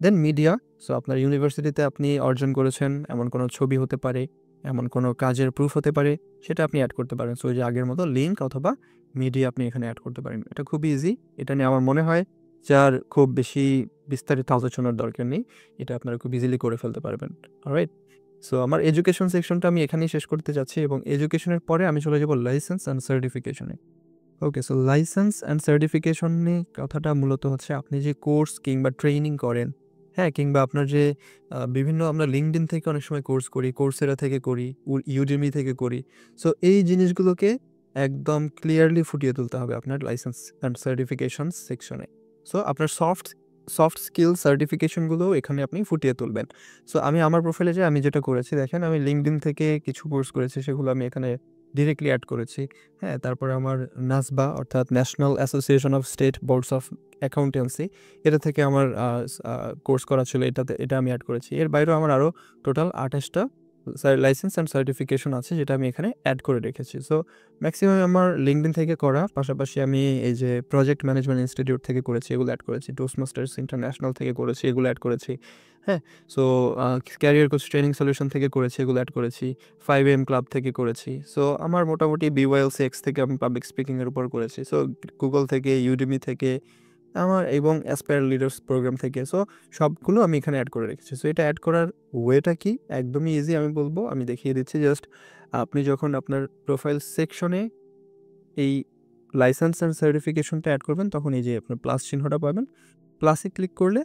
দেন মিডিয়া, সো আপনার ইউনিভার্সিটিতে আপনি অর্জন করেছেন এমন কোনো ছবি হতে পারে, এমন কোনো কাজের প্রুফ হতে পারে, সেটা আপনি অ্যাড করতে পারেন। সো ওই যে আগের মতো লিঙ্ক অথবা মিডিয়া আপনি এখানে অ্যাড করতে পারেন। এটা খুবই ইজি। এটা নিয়ে আমার মনে হয় যার খুব বেশি বিস্তারিত আলোচনার দরকার নেই, এটা আপনারা খুব ইজিলি করে ফেলতে পারবেন। অলরাইট, সো আমার এডুকেশন সেকশনটা আমি এখানেই শেষ করতে যাচ্ছি, এবং এডুকেশনের পরে আমি চলে যাব লাইসেন্স অ্যান্ড সার্টিফিকেশনে। ওকে, সো লাইসেন্স অ্যান্ড সার্টিফিকেশনে কথাটা মূলত হচ্ছে আপনি যে কোর্স কিংবা ট্রেনিং করেন, হ্যাঁ, কিংবা আপনার যে বিভিন্ন আমরা লিঙ্কডইন থেকে অনেক সময় কোর্স করি, কোর্সেরা থেকে করি, ইউডেমি থেকে করি। সো এই জিনিসগুলোকে একদম ক্লিয়ারলি ফুটিয়ে তুলতে হবে আপনার লাইসেন্স অ্যান্ড সার্টিফিকেশন সেকশনে। সো আপনার সফট স্কিল সার্টিফিকেশনগুলোও এখানে আপনি ফুটিয়ে তুলবেন। সো আমি আমার প্রোফাইলে যে আমি যেটা করেছি দেখেন, আমি লিঙ্কডইন থেকে কিছু কোর্স করেছি, সেগুলো আমি এখানে ডিরেক্টলি অ্যাড করেছি। হ্যাঁ, তারপরে আমার নাসবা অর্থাৎ national association of state boards of accountancy, এটা থেকে আমার কোর্স করা ছিল, এটা আমি অ্যাড করেছি। এর বাইরেও আমার আরও টোটাল 28টা লাইসেন্স অ্যান্ড সার্টিফিকেশন আছে যেটা আমি এখানে অ্যাড করে রেখেছি। সো ম্যাক্সিমাম আমার লিঙ্কডইন থেকে করা, পাশাপাশি আমি এই যে প্রজেক্ট ম্যানেজমেন্ট ইনস্টিটিউট থেকে করেছি, এগুলো অ্যাড করেছি। টোস্টমাস্টার্স ইন্টারন্যাশনাল থেকে করেছি, এগুলো অ্যাড করেছি। হ্যাঁ, so career coach training solution থেকে করেছি, এগুলো অ্যাড করেছি। 5am ক্লাব থেকে করেছি। সো আমার মোটামুটি BYLCX থেকে আমি পাবলিক স্পিকিংয়ের উপর করেছি। সো গুগল থেকে, ইউডেমি থেকে আমার, এবং অ্যাসপায়ার লিডার্স প্রোগ্রাম থেকে। সো সবগুলো আমি এখানে অ্যাড করে রেখেছি। সো এটা অ্যাড করার ওয়েটা কি, একদমই ইজি আমি বলবো, আমি দেখিয়ে দিচ্ছি। জাস্ট আপনি যখন আপনার প্রোফাইল সেকশনে এই লাইসেন্স অ্যান্ড সার্টিফিকেশনটা অ্যাড করবেন, তখন এই যে আপনার প্লাস চিহ্নটা পাবেন, প্লাসে ক্লিক করলে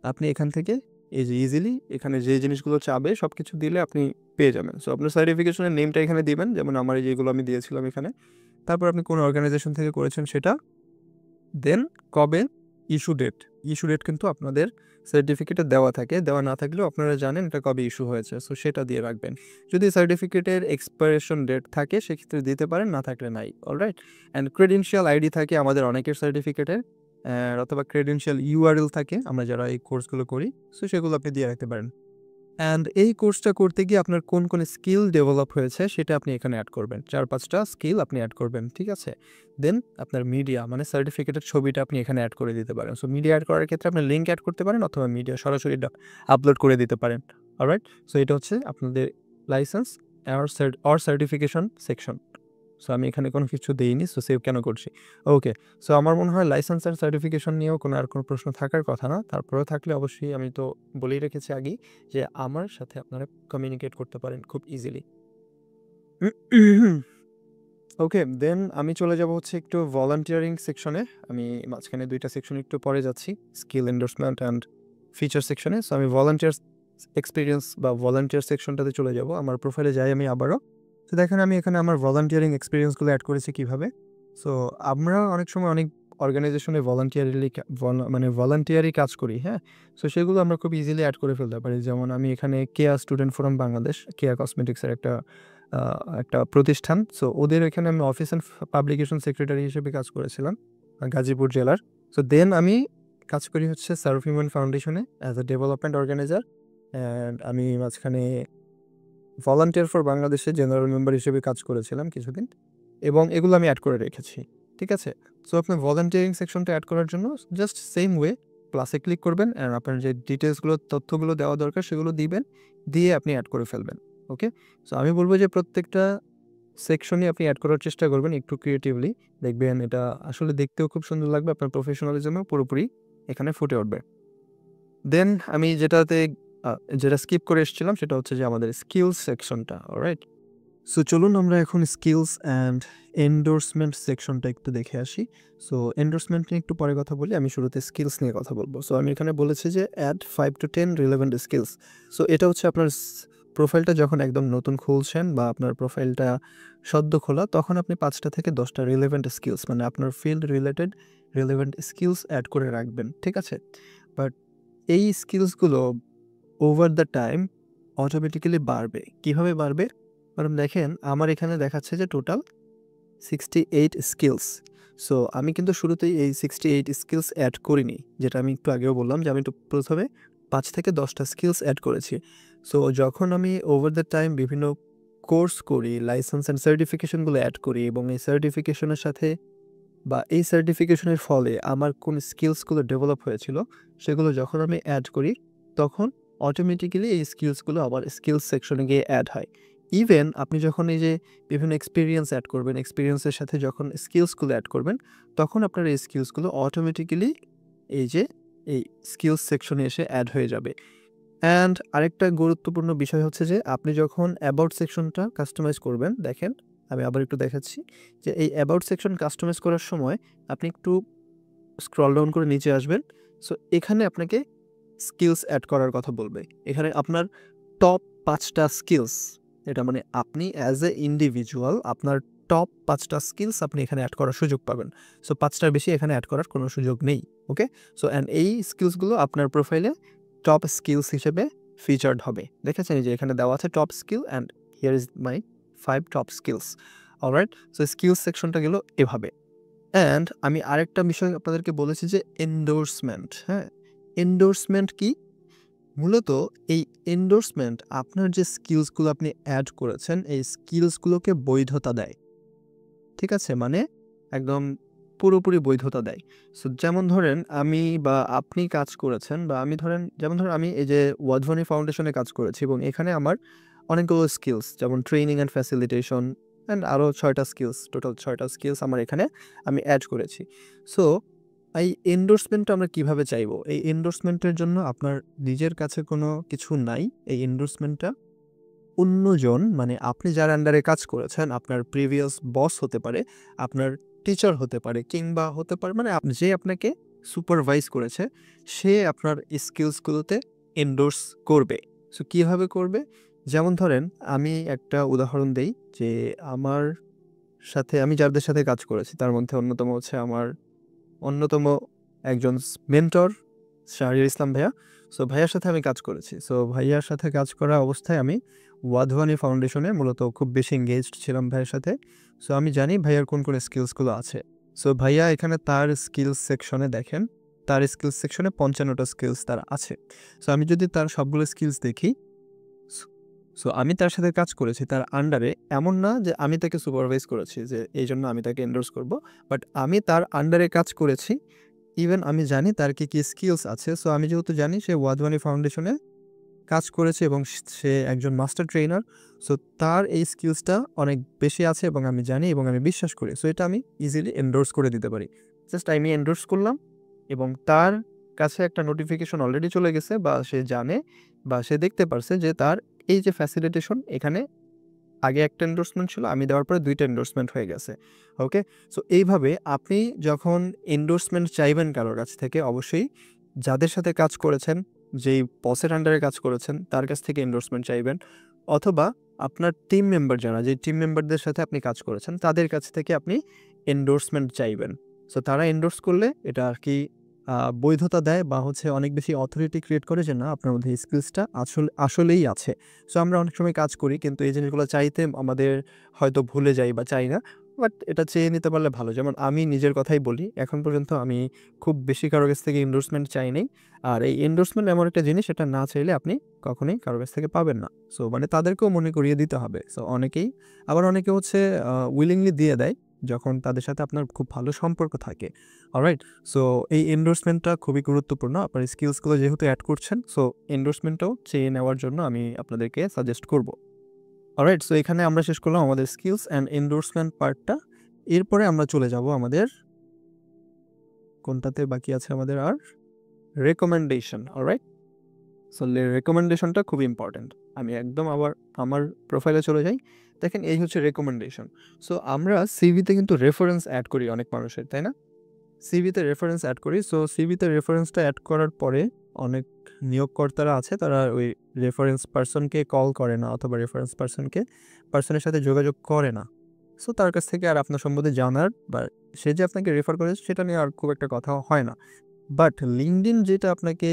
আপনি এখান থেকে এই যে ইজিলি এখানে যে জিনিসগুলো চাবে সব কিছু দিলে আপনি পেয়ে যাবেন। সো আপনার সার্টিফিকেশনের নেমটা এখানে দিবেন, যেমন আমার এই যেগুলো আমি দিয়েছিলাম এখানে। তারপর আপনি কোন অর্গানাইজেশন থেকে করেছেন সেটা। দেন কবে ইস্যু ডেট কিন্তু আপনাদের সার্টিফিকেটে দেওয়া থাকে, দেওয়া না থাকলেও আপনারা জানেন এটা কবে ইস্যু হয়েছে, সো সেটা দিয়ে রাখবেন। যদি সার্টিফিকেটের এক্সপায়ারেশন ডেট থাকে সেক্ষেত্রে দিতে পারেন, না থাকলে নাই। অলরাইট, অ্যান্ড ক্রেডেনশিয়াল আইডি থাকে আমাদের অনেকের সার্টিফিকেটের, অথবা ক্রেডেনশিয়াল ইউআরএল থাকে আমরা যারা এই কোর্সগুলো করি, সো সেগুলো আপনি দিয়ে রাখতে পারেন। অ্যান্ড এই কোর্সটা করতে গিয়ে আপনার কোন স্কিল ডেভেলপ হয়েছে সেটা আপনি এখানে অ্যাড করবেন। 4-5টা স্কিল আপনি অ্যাড করবেন, ঠিক আছে? দেন আপনার মিডিয়া, মানে সার্টিফিকেটের ছবিটা আপনি এখানে অ্যাড করে দিতে পারেন। সো মিডিয়া অ্যাড করার ক্ষেত্রে আপনি লিঙ্ক অ্যাড করতে পারেন, অথবা মিডিয়া সরাসরি আপলোড করে দিতে পারেন। অলরাইট, সো এটা হচ্ছে আপনাদের licence or certification section. So আমি এখানে কোনো কিছু দেইনি, সো সেভ কেন করছি? ওকে, সো আমার মনে হয় লাইসেন্স আর সার্টিফিকেশন নিয়েও কোনো প্রশ্ন থাকার কথা না। তারপরেও থাকলে অবশ্যই আমি তো বলেই রেখেছি আগেই যে আমার সাথে আপনারা কমিউনিকেট করতে পারেন খুব ইজিলি। ওকে, দেন আমি চলে যাব হচ্ছে একটু ভলান্টিয়ারিং সেকশনে। আমি মাঝখানে 2টা সেকশন একটু পরে যাচ্ছি, স্কিল এন্ডোর্সমেন্ট অ্যান্ড ফিচার সেকশনে। সো আমি ভলান্টিয়ার এক্সপিরিয়েন্স বা ভলান্টিয়ার সেকশনটাতে চলে যাব। আমার প্রোফাইলে যাই আমি আবারও। তো দেখেন আমি এখানে আমার ভলান্টিয়ারিং এক্সপিরিয়েন্সগুলো অ্যাড করেছি কীভাবে। সো আমরা অনেক সময় অনেক অর্গানাইজেশনে মানে ভলান্টিয়ারি কাজ করি, হ্যাঁ? সো সেগুলো আমরা খুব ইজিলি অ্যাড করে ফেলতে পারি। যেমন আমি এখানে কেয়া স্টুডেন্ট ফোরাম বাংলাদেশ, কেয়া কসমেটিক্সের একটা প্রতিষ্ঠান। সো ওদের এখানে আমি অফিস অ্যান্ড পাবলিকেশন সেক্রেটারি হিসেবে কাজ করেছিলাম গাজীপুর জেলার। সো দেন আমি কাজ করি হচ্ছে সার্ভ হিউম্যান ফাউন্ডেশনে as a development organiser, and আমি মাঝখানে ভলান্টিয়ার ফর বাংলাদেশে জেনারেল মেম্বার হিসেবে কাজ করেছিলাম কিছুদিন, এবং এগুলো আমি অ্যাড করে রেখেছি। ঠিক আছে? সো আপনার ভলান্টিয়ারিং সেকশনটা অ্যাড করার জন্য জাস্ট সেম ওয়ে প্লাসে ক্লিক করবেন, অ্যান্ড আপনার যে ডিটেলসগুলো তথ্যগুলো দেওয়া দরকার সেগুলো দিবেন, দিয়ে আপনি অ্যাড করে ফেলবেন। ওকে, সো আমি বলবো যে প্রত্যেকটা সেকশনই আপনি অ্যাড করার চেষ্টা করবেন একটু ক্রিয়েটিভলি, দেখবেন এটা আসলে দেখতেও খুব সুন্দর লাগবে, আপনার প্রফেশনালিজমও পুরোপুরি এখানে ফুটে উঠবে। দেন আমি যেটা স্কিপ করে এসেছিলাম সেটা হচ্ছে যে আমাদের স্কিলস সেকশনটা। অলরাইট, সো চলুন আমরা এখন স্কিলস অ্যান্ড এন্ডোর্সমেন্ট সেকশনটা একটু দেখে আসি। সো এন্ডোর্সমেন্ট নিয়ে একটু পরে কথা বলি, আমি শুরুতে স্কিলস নিয়ে কথা বলবো। সো আমি এখানে বলেছি যে add 5 to 10 relevant skills. So এটা হচ্ছে আপনার প্রোফাইলটা যখন একদম নতুন খুলছেন বা আপনার প্রোফাইলটা সদ্য খোলা, তখন আপনি 5টা থেকে 10টা রিলেভেন্ট স্কিলস, মানে আপনার field related relevant skills add করে রাখবেন। ঠিক আছে? বাট এই স্কিলসগুলো ওভার দ্য টাইম অটোমেটিক্যালি বাড়বে। কিভাবে বাড়বে? কারণ দেখেন আমার এখানে দেখাচ্ছে যে টোটাল 68 স্কিলস। সো আমি কিন্তু শুরুতেই এই 68 স্কিলস অ্যাড করিনি, যেটা আমি একটু আগেও বললাম যে আমি একটু প্রথমে 5 থেকে 10টা স্কিলস অ্যাড করেছি। সো যখন আমি ওভার দ্য টাইম বিভিন্ন কোর্স করি, লাইসেন্স অ্যান্ড সার্টিফিকেশনগুলো অ্যাড করি, এবং এই সার্টিফিকেশনের সাথে বা এই সার্টিফিকেশনের ফলে আমার কোন স্কিলসগুলো ডেভেলপ হয়েছিল সেগুলো যখন আমি অ্যাড করি, তখন অটোমেটিক্যালি এই স্কিলসগুলো আবার স্কিলস সেকশনে গিয়ে অ্যাড হয়। ইভেন আপনি যখন এই যে বিভিন্ন এক্সপিরিয়েন্স অ্যাড করবেন, এক্সপিরিয়েন্সের সাথে যখন স্কিলসগুলো অ্যাড করবেন, তখন আপনার এই স্কিলসগুলো অটোমেটিক্যালি এই স্কিলস সেকশনে এসে অ্যাড হয়ে যাবে। অ্যান্ড আরেকটা গুরুত্বপূর্ণ বিষয় হচ্ছে যে আপনি যখন অ্যাবাউট সেকশনটা কাস্টমাইজ করবেন, দেখেন আমি আবার একটু দেখাচ্ছি যে এই অ্যাবাউট সেকশন কাস্টমাইজ করার সময় আপনি একটু স্ক্রল ডাউন করে নিচে আসবেন। সো এখানে আপনাকে স্কিলস অ্যাড করার কথা বলবে। এখানে আপনার টপ 5টা স্কিলস, এটা মানে আপনি অ্যাজ এ ইন্ডিভিজুয়াল আপনার টপ 5টা স্কিলস আপনি এখানে অ্যাড করার সুযোগ পাবেন। সো 5টার বেশি এখানে অ্যাড করার কোনো সুযোগ নেই। ওকে, সো অ্যান্ড এই স্কিলসগুলো আপনার প্রোফাইলে টপ স্কিলস হিসেবে ফিচার্ড হবে। দেখেছেন যে এখানে দেওয়া আছে top skill, and here is my 5 top skills. Alright, so skills সেকশনটা গেল এভাবে। অ্যান্ড আমি আরেকটা বিষয় আপনাদেরকে বলেছি যে এন্ডোর্সমেন্ট। হ্যাঁ, এন্ডোর্সমেন্ট কি? মূলত এই এন্ডোর্সমেন্ট আপনার যে স্কিলসগুলো আপনি অ্যাড করেছেন এই স্কিলসগুলোকে বৈধতা দেয়। ঠিক আছে? মানে একদম পুরোপুরি বৈধতা দেয়। সো যেমন ধরেন আমি বা আপনি কাজ করেছেন, বা যেমন ধরেন আমি এই যে ওয়াধবনী ফাউন্ডেশনে কাজ করেছি, এবং এখানে আমার অনেকগুলো স্কিলস যেমন ট্রেনিং অ্যান্ড ফ্যাসিলিটেশন অ্যান্ড আরও 6টা স্কিলস, টোটাল 6টা স্কিলস আমার এখানে আমি অ্যাড করেছি। সো এই এন্ডোর্সমেন্টটা আমরা কিভাবে চাইবো? এই এন্ডোর্সমেন্টের জন্য আপনার নিজের কাছে কোনো কিছু নাই। এই এন্ডোর্সমেন্টটা অন্যজন, মানে আপনি যার আন্ডারে কাজ করেছেন, আপনার প্রিভিয়াস বস হতে পারে, আপনার টিচার হতে পারে, কিংবা হতে পারে মানে যে আপনাকে সুপারভাইজ করেছে, সে আপনার স্কিলসগুলোতে এন্ডোর্স করবে। সো কীভাবে করবে? যেমন ধরেন আমি একটা উদাহরণ দেই যে আমি যাদের সাথে কাজ করেছি তার মধ্যে অন্যতম একজন মেন্টর শাহরিয়ার ইসলাম ভাইয়া। সো ভাইয়ার সাথে আমি কাজ করেছি। সো ভাইয়ার সাথে কাজ করা অবস্থায় আমি ওয়াধওয়ানি ফাউন্ডেশনে মূলত খুব বেশি এঙ্গেজড ছিলাম ভাইয়ের সাথে। সো আমি জানি ভাইয়ার কোন স্কিলসগুলো আছে। সো ভাইয়া এখানে তার স্কিলস সেকশনে দেখেন, তার স্কিলস সেকশনে 55টা স্কিলস তার আছে। সো আমি যদি তার সবগুলো স্কিলস দেখি, সো আমি তার সাথে কাজ করেছি তার আন্ডারে, এমন না যে আমি তাকে সুপারভাইজ করেছি যে এই জন্য আমি তাকে এন্ডোর্স করব, বাট আমি তার আন্ডারে কাজ করেছি। ইভেন আমি জানি তার কী কী স্কিলস আছে। সো আমি যেহেতু জানি সে ওয়াধওয়ানি ফাউন্ডেশনে কাজ করেছে এবং সে একজন মাস্টার ট্রেনার। সো তার এই স্কিলসটা অনেক বেশি আছে এবং আমি জানি এবং আমি বিশ্বাস করি। সো এটা আমি ইজিলি এন্ডোর্স করে দিতে পারি। জাস্ট আমি এন্ডোর্স করলাম এবং তার কাছে একটা নোটিফিকেশন অলরেডি চলে গেছে বা সে জানে বা সে দেখতে পারছে যে তার এই যে ফ্যাসিলিটেশন এখানে আগে একটা এন্ডোর্সমেন্ট ছিল, আমি দেওয়ার পরে ২ টা এন্ডোর্সমেন্ট হয়ে গেছে। ওকে? সো এইভাবে আপনি যখন এন্ডোর্সমেন্ট চাইবেন কারো কাছ থেকে অবশ্যই যাদের সাথে কাজ করেছেন, যেই বসের আন্ডারে কাজ করেছেন তার কাছ থেকে এন্ডোর্সমেন্ট চাইবেন অথবা আপনার টিম মেম্বার যারা যে টিম মেম্বারদের সাথে আপনি কাজ করেছেন তাদের কাছ থেকে আপনি এন্ডোর্সমেন্ট চাইবেন। সো তারা এন্ডোর্স করলে এটা আরকি বৈধতা দেয় বা হচ্ছে অনেক বেশি অথরিটি ক্রিয়েট করে যে না আপনার মধ্যে এই স্কিলসটা আসলেই আছে। সো আমরা অনেক সময় কাজ করি কিন্তু এই জিনিসগুলো চাইতে আমাদের হয়তো ভুলে যাই বা চাই না। বাট এটা চেয়ে নিতে পারলে ভালো। যেমন আমি নিজের কথাই বলি, এখন পর্যন্ত আমি খুব বেশি কারো কাছ থেকে এন্ডোর্সমেন্ট চাই নাই। আর এই এন্ডোর্সমেন্ট এমন একটা জিনিস এটা না চাইলে আপনি কখনোই কারো কাছ থেকে পাবেন না। সো মানে তাদেরকেও মনে করিয়ে দিতে হবে। সো অনেকেই আবার অনেকে হচ্ছে উইলিংলি দিয়ে দেয় যখন তাদের সাথে আপনার খুব ভালো সম্পর্ক থাকে। অলরাইট? সো এই এন্ডোর্সমেন্টটা খুবই গুরুত্বপূর্ণ। আপনার স্কিলসগুলো যেহেতু এড করছেন, সো এন্ডোর্সমেন্টটাও চেয়ে নেওয়ার জন্য আমি আপনাদেরকে সাজেস্ট করব। অলরাইট? সো এখানে আমরা শেষ করলাম আমাদের স্কিলস অ্যান্ড এন্ডোর্সমেন্ট পার্টটা। এরপরে আমরা চলে যাব আমাদের কোনটাতে বাকি আছে আমাদের আর? রিকমেন্ডেশন। অলরাইট? সো রিকমেন্ডেশনটা খুবই ইম্পর্টেন্ট। আমি একদম আবার আমার প্রোফাইলে চলে যাই। দেখেন এই হচ্ছে রিকমেন্ডেশন। সো আমরা সিভিতে কিন্তু রেফারেন্স এড করি অনেক মানুষের, তাই না? সিভিতে রেফারেন্স এড করি। সো সিভিতে রেফারেন্সটা এড করার পরে অনেক নিয়োগকর্তারা আছে তারা ওই রেফারেন্স পারসনকে কল করে না অথবা রেফারেন্স পারসনের সাথে যোগাযোগ করে না। সো তার কাছ থেকে আর আপনার সম্বন্ধে জানার বা সে যে আপনাকে রেফার করেছে সেটা নিয়ে আর খুব একটা কথা হয় না। বাট লিঙ্কডইন যেটা আপনাকে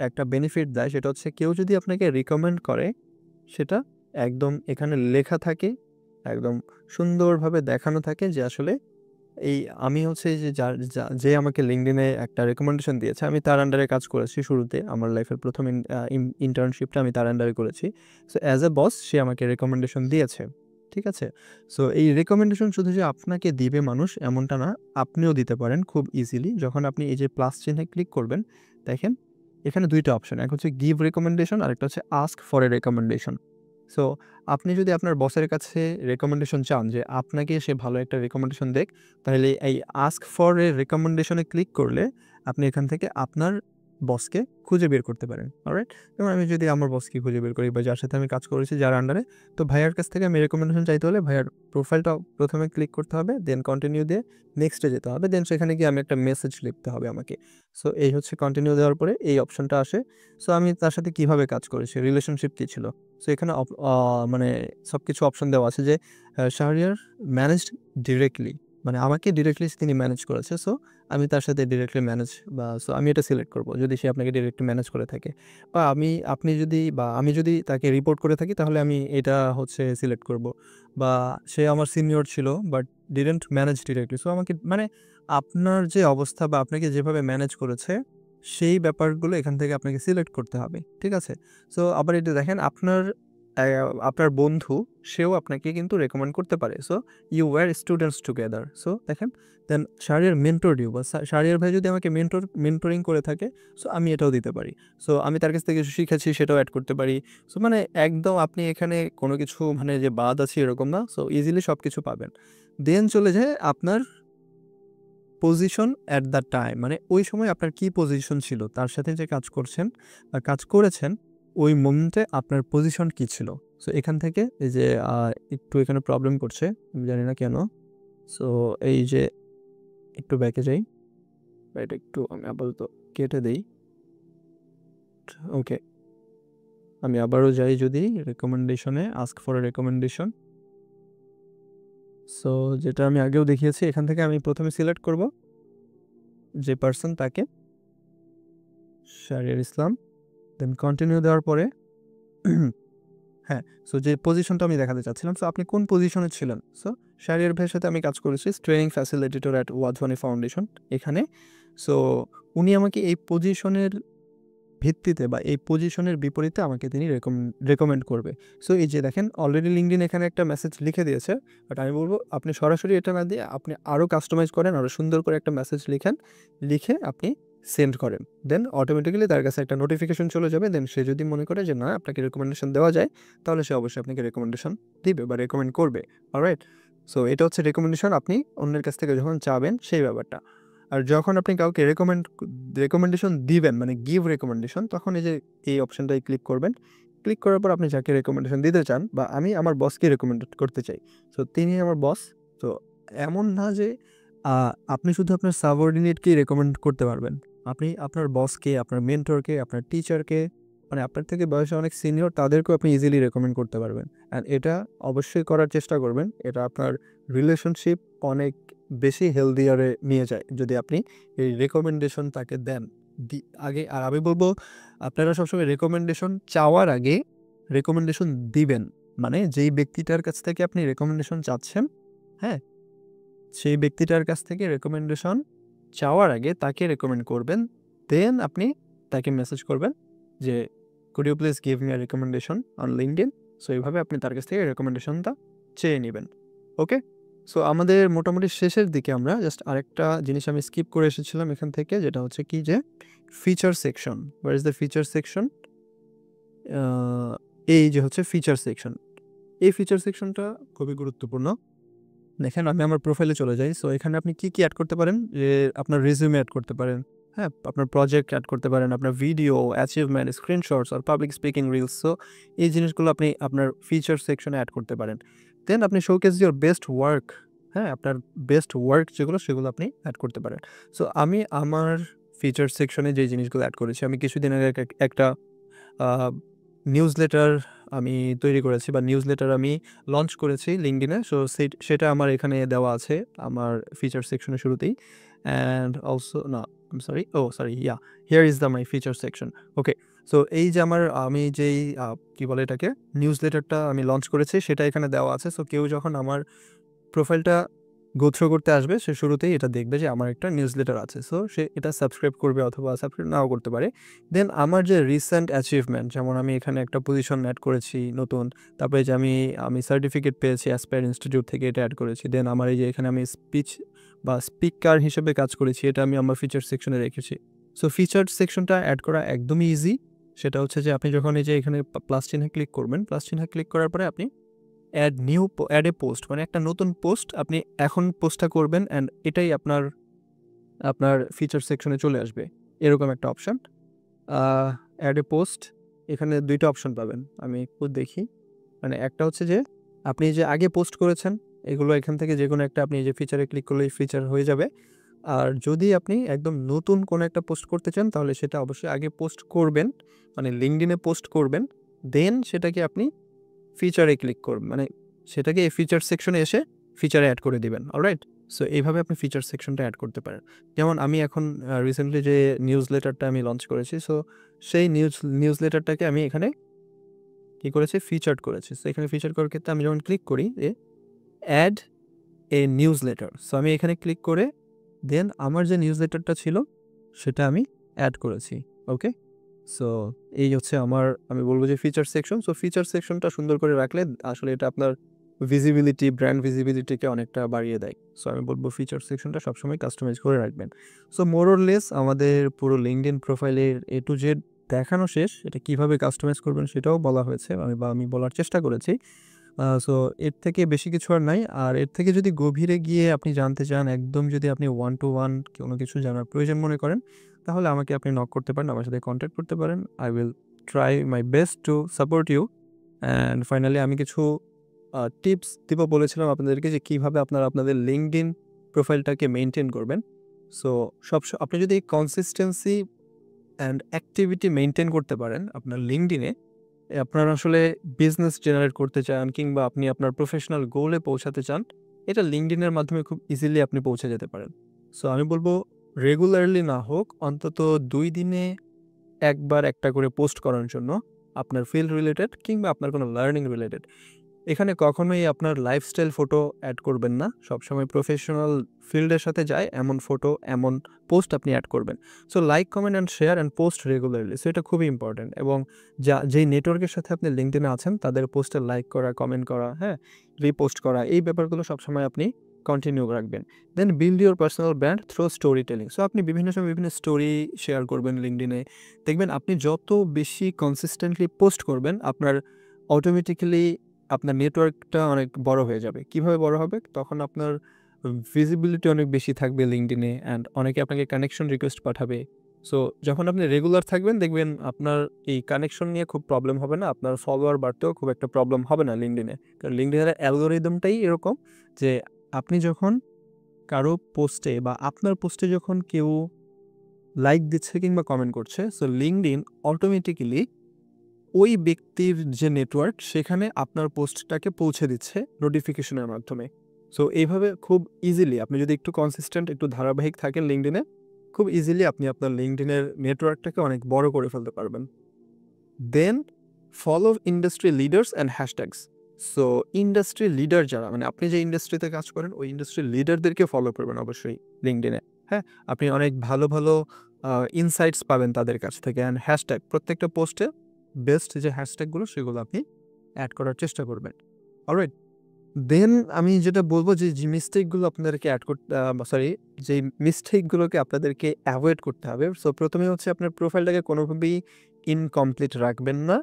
একটা বেনিফিট দেয় সেটা হচ্ছে কেউ যদি আপনাকে রিকমেন্ড করে সেটা একদম এখানে লেখা থাকে, একদম সুন্দরভাবে দেখানো থাকে যে আসলে এই আমি হচ্ছে এই যে যে আমাকে লিঙ্কডইনে একটা রিকমেন্ডেশন দিয়েছে, আমি তার আন্ডারে কাজ করেছি শুরুতে। আমার লাইফের ১ম ইন্টার্নশিপটা আমি তার আন্ডারে করেছি। সো অ্যাজ এ বস সে আমাকে রিকমেন্ডেশন দিয়েছে। ঠিক আছে? সো এই রিকমেন্ডেশন শুধু যে আপনাকে দিবে মানুষ এমনটা না, আপনিও দিতে পারেন খুব ইজিলি। যখন আপনি এই যে প্লাস চিহ্নে ক্লিক করবেন, দেখেন এখানে ২ টা অপশন। এক হচ্ছে গিভ রিকমেন্ডেশন, আরেকটা হচ্ছে ask for a recommendation. So আপনি যদি আপনার বসের কাছে রিকমেন্ডেশন চান যে আপনাকে সে ভালো একটা রিকমেন্ডেশন দেক, তাহলে এই আস্ক ফর এ রিকমেন্ডেশনে ক্লিক করলে আপনি এখান থেকে আপনার বসকে খুঁজে বের করতে পারেন। অলরাইট? যেমন আমি যদি আমার বসকে খুঁজে বের করি বা যার সাথে আমি কাজ করেছি যার আন্ডারে, তো ভাইয়ার কাছ থেকে আমি রিকমেন্ডেশন চাইতে হলে ভাইয়ার প্রোফাইলটা ১ম এ ক্লিক করতে হবে, দেন কন্টিনিউ দিয়ে নেক্সটে যেতে হবে। দেন সেখানে গিয়ে আমি একটা মেসেজ লিখতে হবে আমাকে। সো এই হচ্ছে কন্টিনিউ দেওয়ার পরে এই অপশনটা আসে। সো আমি তার সাথে কিভাবে কাজ করেছি, রিলেশনশিপ কি ছিল। সো এখানে মানে সবকিছু অপশন দেওয়া আছে যে শাহরিয়ার ম্যানেজড ডিরেক্টলি, মানে আমাকে ডিরেক্টলি তিনি ম্যানেজ করেছে। সো আমি তার সাথে ডিরেক্টলি ম্যানেজ বা সো আমি এটা সিলেক্ট করব যদি সে আপনাকে ডিরেক্টলি ম্যানেজ করে থাকে। বা আপনি যদি বা আমি যদি তাকে রিপোর্ট করে থাকি তাহলে আমি এটা হচ্ছে সিলেক্ট করব। বা সে আমার সিনিয়র ছিল but didn't manage directly. So আমাকে মানে আপনার যে অবস্থা বা আপনাকে যেভাবে ম্যানেজ করেছে সেই ব্যাপারগুলো এখান থেকে আপনাকে সিলেক্ট করতে হবে। ঠিক আছে? সো আবার এটা দেখেন আপনার বন্ধু সেও আপনাকে কিন্তু রেকমেন্ড করতে পারে। So you were students together. So দেখেন দেন শাহরিয়ার মেন্টরড ইউ বা শাহরিয়ার ভাই যদি আমাকে মেন্টরিং করে থাকে, সো আমি এটাও দিতে পারি। সো আমি তার কাছ থেকে শিখেছি সেটাও এড করতে পারি। সো মানে একদম আপনি এখানে কোনো কিছু মানে যে বাদ আছে এরকম না। সো ইজিলি সবকিছু পাবেন। দেন চলে যায় আপনার পজিশন এট দ্য টাইম, মানে ওই সময় আপনার কি পজিশন ছিল? তার সাথে যে কাজ করছেন বা কাজ করেছেন, ওই মোমেন্টে আপনার পজিশন কি ছিল? সো এখান থেকে এই যে একটু এখানে প্রবলেম করছে। আমি জানি না কেন? সো এই যে একটু ব্যাকে যাই। বা এটা একটু আমি আপাতত কেটে দেই। ওকে। আমি আবারও যাই যদি রিকমেন্ডেশনে ask for a recommendation. So যেটা আমি আগেও দেখিয়েছি এখান থেকে আমি ১ম এ সিলেক্ট করব যে পারসন তাকে শাহরিয়ার ইসলাম। দেন কন্টিনিউ দেওয়ার পরে হ্যাঁ, সো যে পজিশনটা আমি দেখাতে চাচ্ছিলাম। সো আপনি কোন পজিশনে ছিলেন? সো শাহরিয়ার ভাইয়ের সাথে আমি কাজ করেছি ট্রেনিং ফ্যাসিলিটেটর এট ওয়াধওয়ানি ফাউন্ডেশন এখানে। সো উনি আমাকে এই পজিশনের ভিত্তিতে বা এই পজিশনের বিপরীতে আমাকে তিনি রেকমেন্ড করবে। সো এই যে দেখেন অলরেডি লিঙ্কডইন এখানে একটা মেসেজ লিখে দিয়েছে। বাট আমি বলব আপনি সরাসরি এটা না দিয়ে আপনি আরও কাস্টমাইজ করেন, আরও সুন্দর করে একটা মেসেজ লিখেন। লিখে আপনি সেন্ড করেন, দেন অটোমেটিক্যালি তার কাছে একটা নোটিফিকেশন চলে যাবে। দেন সে যদি মনে করে যে না আপনাকে রেকমেন্ডেশন দেওয়া যায়, তাহলে সে অবশ্যই আপনাকে রেকমেন্ডেশন দিবে বা রেকমেন্ড করবে। অলরাইট, সো এটা হচ্ছে রেকমেন্ডেশন আপনি অন্যের কাছ থেকে যখন চাবেন সেই ব্যাপারটা। আর যখন আপনি কাউকে রেকমেন্ডেশন দিবেন, মানে গিভ রেকমেন্ডেশন, তখন এই যে এই অপশনটাই ক্লিক করবেন। ক্লিক করার পর আপনি যাকে রেকমেন্ডেশন দিতে চান, বা আমি আমার বসকে রেকমেন্ড করতে চাই, সো তিনি আমার বস। তো এমন না যে আপনি শুধু আপনার সাবঅর্ডিনেটকেই রেকমেন্ড করতে পারবেন। আপনি আপনার বসকে, আপনার মেন্টরকে, আপনার টিচারকে, মানে আপনার থেকে বয়সে অনেক সিনিয়র, তাদেরকেও আপনি ইজিলি রেকমেন্ড করতে পারবেন। অ্যান্ড এটা অবশ্যই করার চেষ্টা করবেন। এটা আপনার রিলেশনশিপ অনেক বেশি হেলদিয়ারে নিয়ে যায় যদি আপনি এই রেকমেন্ডেশন তাকে দেন আগে। আর আমি বলবো আপনারা সবসময় রেকমেন্ডেশন চাওয়ার আগে রেকমেন্ডেশন দিবেন। মানে যেই ব্যক্তিটার কাছ থেকে আপনি রেকমেন্ডেশন চাচ্ছেন, হ্যাঁ, সেই ব্যক্তিটার কাছ থেকে রেকমেন্ডেশন চাওয়ার আগে তাকে রেকমেন্ড করবেন। দেন আপনি তাকে মেসেজ করবেন যে could you please give me a recommendation on LinkedIn. So এইভাবে আপনি তার কাছ থেকে রেকমেন্ডেশনটা চেয়ে নেবেন। ওকে, সো আমাদের মোটামুটি শেষের দিকে আমরা জাস্ট আরেকটা জিনিস আমি স্কিপ করে এসেছিলাম এখান থেকে, যেটা হচ্ছে কি যে feature section. Where is the feature section? এই যে হচ্ছে ফিচার সেকশন। এই ফিচার সেকশনটা খুবই গুরুত্বপূর্ণ। দেখেন আমি আমার প্রোফাইলে চলে যাই। সো এখানে আপনি কি অ্যাড করতে পারেন? যে আপনার রিজিউমে অ্যাড করতে পারেন, হ্যাঁ, আপনার প্রজেক্ট অ্যাড করতে পারেন, আপনার ভিডিও, অ্যাচিভমেন্ট, স্ক্রিনশটস আর পাবলিক স্পিকিং রিলস। সো এই জিনিসগুলো আপনি আপনার ফিচার সেকশনে অ্যাড করতে পারেন। দেন আপনি শোকেস ইওর বেস্ট ওয়ার্ক, হ্যাঁ, আপনার বেস্ট ওয়ার্ক যেগুলো সেগুলো আপনি অ্যাড করতে পারেন। সো আমি আমার ফিচার সেকশনে যে জিনিসগুলো অ্যাড করেছি, আমি কিছুদিন আগে একটা নিউজলেটার আমি তৈরি করেছি, বা নিউজলেটার আমি লঞ্চ করেছি লিঙ্কডইনে। সো সেটা আমার এখানে দেওয়া আছে আমার ফিচার সেকশনের শুরুতেই। অ্যান্ড অলসো না, I am sorry, here is the my feature section. Okay, so এই যে আমি যেই কি বলে এটাকে, নিউজলেটারটা আমি লঞ্চ করেছি সেটা এখানে দেওয়া আছে। সো কেউ যখন আমার প্রোফাইলটা গো থ্রু করতে আসবে, সে শুরুতেই এটা দেখবে যে আমার একটা নিউজলেটার আছে। সো সে এটা সাবস্ক্রাইব করবে অথবা সাবস্ক্রাইব নাও করতে পারে। দেন আমার যে রিসেন্ট অ্যাচিভমেন্ট, যেমন আমি এখানে একটা পজিশন অ্যাড করেছি নতুন, তারপরে যে আমি সার্টিফিকেট পেয়েছি অ্যাসপায়ার ইনস্টিটিউট থেকে, এটা অ্যাড করেছি। দেন আমার এই যে এখানে আমি স্পিকার হিসেবে কাজ করেছি, এটা আমি আমার ফিচার সেকশনে রেখেছি। সো ফিচার সেকশনটা অ্যাড করা একদমই ইজি। সেটা হচ্ছে যে আপনি যখন এই যে এখানে প্লাস চিহ্নে ক্লিক করবেন, প্লাস চিহ্নে ক্লিক করার পরে আপনি অ্যাড এ পোস্ট, মানে একটা নতুন পোস্ট আপনি এখন পোস্টটা করবেন, অ্যান্ড এটাই আপনার ফিচার সেকশনে চলে আসবে। এরকম একটা অপশন, অ্যাড এ পোস্ট। এখানে ২ টা অপশন পাবেন, আমি একটু দেখি। মানে একটা হচ্ছে যে আপনি যে আগে পোস্ট করেছেন এগুলো এখান থেকে যেকোনো একটা আপনি এই যে ফিচারে ক্লিক করলেই ফিচার হয়ে যাবে। আর যদি আপনি একদম নতুন কোনো একটা পোস্ট করতে চান, তাহলে সেটা অবশ্যই আগে পোস্ট করবেন, মানে লিঙ্কডইনে পোস্ট করবেন। দেন সেটাকে আপনি ফিচারে ক্লিক করবেন, মানে সেটাকে এই ফিচার সেকশনে এসে ফিচারে অ্যাড করে দিবেন। অলরাইট, সো এইভাবে আপনি ফিচার সেকশনটা অ্যাড করতে পারেন। যেমন আমি এখন রিসেন্টলি যে নিউজলেটারটা আমি লঞ্চ করেছি, সো সেই নিউজলেটারটাকে আমি এখানে কি করেছি, ফিচার্ড করেছি। সো এখানে ফিচার করার ক্ষেত্রে আমি যখন ক্লিক করি যে অ্যাড এ নিউজলেটার, সো আমি এখানে ক্লিক করে দেন আমার যে নিউজলেটারটা ছিল সেটা আমি অ্যাড করেছি। ওকে, সো এই হচ্ছে আমি বলবো যে ফিচার সেকশন। সো ফিচার সেকশনটা সুন্দর করে রাখলে আসলে এটা আপনার ভিজিবিলিটি, ব্র্যান্ড ভিজিবিলিটিকে অনেকটা বাড়িয়ে দেয়। সো আমি বলবো ফিচার সেকশনটা সবসময় কাস্টমাইজ করে রাখবেন। সো মোর অর লেস আমাদের পুরো লিঙ্কডইন প্রোফাইলের এ টু জেড দেখানো শেষ। এটা কিভাবে কাস্টমাইজ করবেন সেটাও বলা হয়েছে, আমি বলার চেষ্টা করেছি। সো এর থেকে বেশি কিছু আর নাই। আর এর থেকে যদি গভীরে গিয়ে আপনি জানতে চান, একদম যদি আপনি 1 to 1 কোনো কিছু জানার প্রয়োজন মনে করেন, তাহলে আমাকে আপনি নক করতে পারেন, আমার সাথে কন্ট্যাক্ট করতে পারেন। I will try my best to support you. And finally আমি কিছু টিপস দিব বলেছিলাম আপনাদেরকে, যে কীভাবে আপনারা আপনাদের লিঙ্কডইন প্রোফাইলটাকে মেইনটেইন করবেন। সো আপনি যদি কনসিস্টেন্সি অ্যান্ড অ্যাক্টিভিটি মেইনটেইন করতে পারেন আপনার লিঙ্কডইনে, আপনার আসলে বিজনেস জেনারেট করতে চান, কিংবা আপনি আপনার প্রফেশনাল গোলে পৌঁছাতে চান, এটা লিঙ্কডইনের মাধ্যমে খুব ইজিলি আপনি পৌঁছে যেতে পারেন। সো আমি বলবো রেগুলারলি না হোক, অন্তত ২ দিনে একবার একটা করে পোস্ট করার জন্য, আপনার ফিল্ড রিলেটেড কিংবা আপনার কোনো লার্নিং রিলেটেড। এখানে কখনোই আপনার লাইফস্টাইল ফটো অ্যাড করবেন না। সবসময় প্রফেশনাল ফিল্ডের সাথে যায় এমন ফটো, এমন পোস্ট আপনি অ্যাড করবেন। So like, comment and share and post regularly. So এটা খুবই ইম্পর্টেন্ট। এবং যেই নেটওয়ার্কের সাথে আপনি লিঙ্কডইনে আছেন তাদের পোস্টে লাইক করা, কমেন্ট করা, হ্যাঁ, রিপোস্ট করা, এই ব্যাপারগুলো সবসময় আপনি কন্টিনিউ রাখবেন। Then build your personal brand through story telling. So আপনি বিভিন্ন সময় বিভিন্ন স্টোরি শেয়ার করবেন লিঙ্কডইনে। দেখবেন আপনি যত বেশি কনসিস্টেন্টলি পোস্ট করবেন, আপনার অটোমেটিক্যালি আপনার নেটওয়ার্কটা অনেক বড় হয়ে যাবে। কিভাবে বড় হবে? তখন আপনার ভিজিবিলিটি অনেক বেশি থাকবে লিঙ্কডইনে, অ্যান্ড অনেকে আপনাকে কানেকশন রিকোয়েস্ট পাঠাবে। সো যখন আপনি রেগুলার থাকবেন, দেখবেন আপনার এই কানেকশন নিয়ে খুব প্রবলেম হবে না, আপনার ফলোয়ার বাড়তেও খুব একটা প্রবলেম হবে না লিঙ্কডইনে। কারণ লিঙ্কডইনের অ্যালগরিদমটাই এরকম যে আপনি যখন কারো পোস্টে বা আপনার পোস্টে যখন কেউ লাইক দিচ্ছে কিংবা কমেন্ট করছে, সো লিঙ্কডইন অটোমেটিক্যালি ওই ব্যক্তির যে নেটওয়ার্ক সেখানে আপনার পোস্টটাকে পৌঁছে দিচ্ছে নোটিফিকেশনের মাধ্যমে। সো এইভাবে খুব ইজিলি আপনি যদি একটু কনসিস্টেন্ট, একটু ধারাবাহিক থাকেন লিঙ্কডইনে, খুব ইজিলি আপনি আপনার লিঙ্কডইনের নেটওয়ার্কটাকে অনেক বড় করে ফেলতে পারবেন। Then follow industry leaders and hashtags. So industry leader যারা, মানে আপনি যে ইন্ডাস্ট্রিতে কাজ করেন ওই ইন্ডাস্ট্রি লিডারদেরকে ফলো করবেন অবশ্যই লিঙ্কডইনে। হ্যাঁ, আপনি অনেক ভালো ভালো ইনসাইটস পাবেন তাদের কাছ থেকে। অ্যান্ড হ্যাশট্যাগ, প্রত্যেকটা পোস্টে বেস্ট যে হ্যাশট্যাগুলো সেগুলো আপনি অ্যাড করার চেষ্টা করবেন। অলরাইট, দেন আমি যেটা বলবো যে মিস্টেকগুলো আপনাদেরকে অ্যাড করতে, সরি, যে মিস্টেকগুলোকে আপনাদেরকে অ্যাভয়েড করতে হবে। সো প্রথমে হচ্ছে আপনার প্রোফাইলটাকে কোনোভাবেই ইনকমপ্লিট রাখবেন না।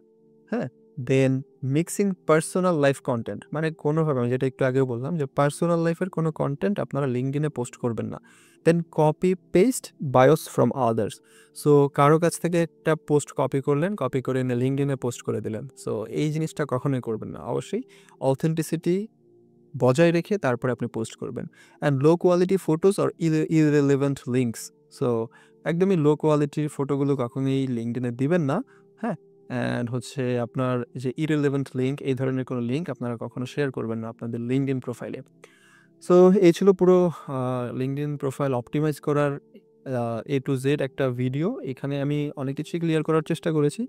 হ্যাঁ, দেন মিক্সিং পার্সোনাল লাইফ কন্টেন্ট, মানে কোনোভাবে, আমি যেটা একটু আগেও বললাম যে পার্সোনাল লাইফের কোনো কন্টেন্ট আপনারা লিঙ্কডইনে পোস্ট করবেন না। Then copy paste bios from others. So কারো কাছ থেকে একটা পোস্ট কপি করলেন, কপি করে এনে লিঙ্কডইনে পোস্ট করে দিলেন। সো এই জিনিসটা কখনোই করবেন না। অবশ্যই অথেন্টিসিটি বজায় রেখে তারপরে আপনি পোস্ট করবেন। And low quality photos or irrelevant links. So একদমই লো কোয়ালিটির ফটোগুলো কখনোই লিঙ্কডইনে দিবেন না। হ্যাঁ, অ্যান্ড হচ্ছে আপনার যে ইররিলেভেন্ট লিঙ্ক, এই ধরনের কোনো লিঙ্ক আপনারা কখনো শেয়ার করবেন না আপনাদের লিঙ্কডইন প্রোফাইলে। সো এই ছিল পুরো লিঙ্কডইন প্রোফাইল অপটিমাইজ করার A to Z একটা ভিডিও। এখানে আমি অনেক কিছুই ক্লিয়ার করার চেষ্টা করেছি।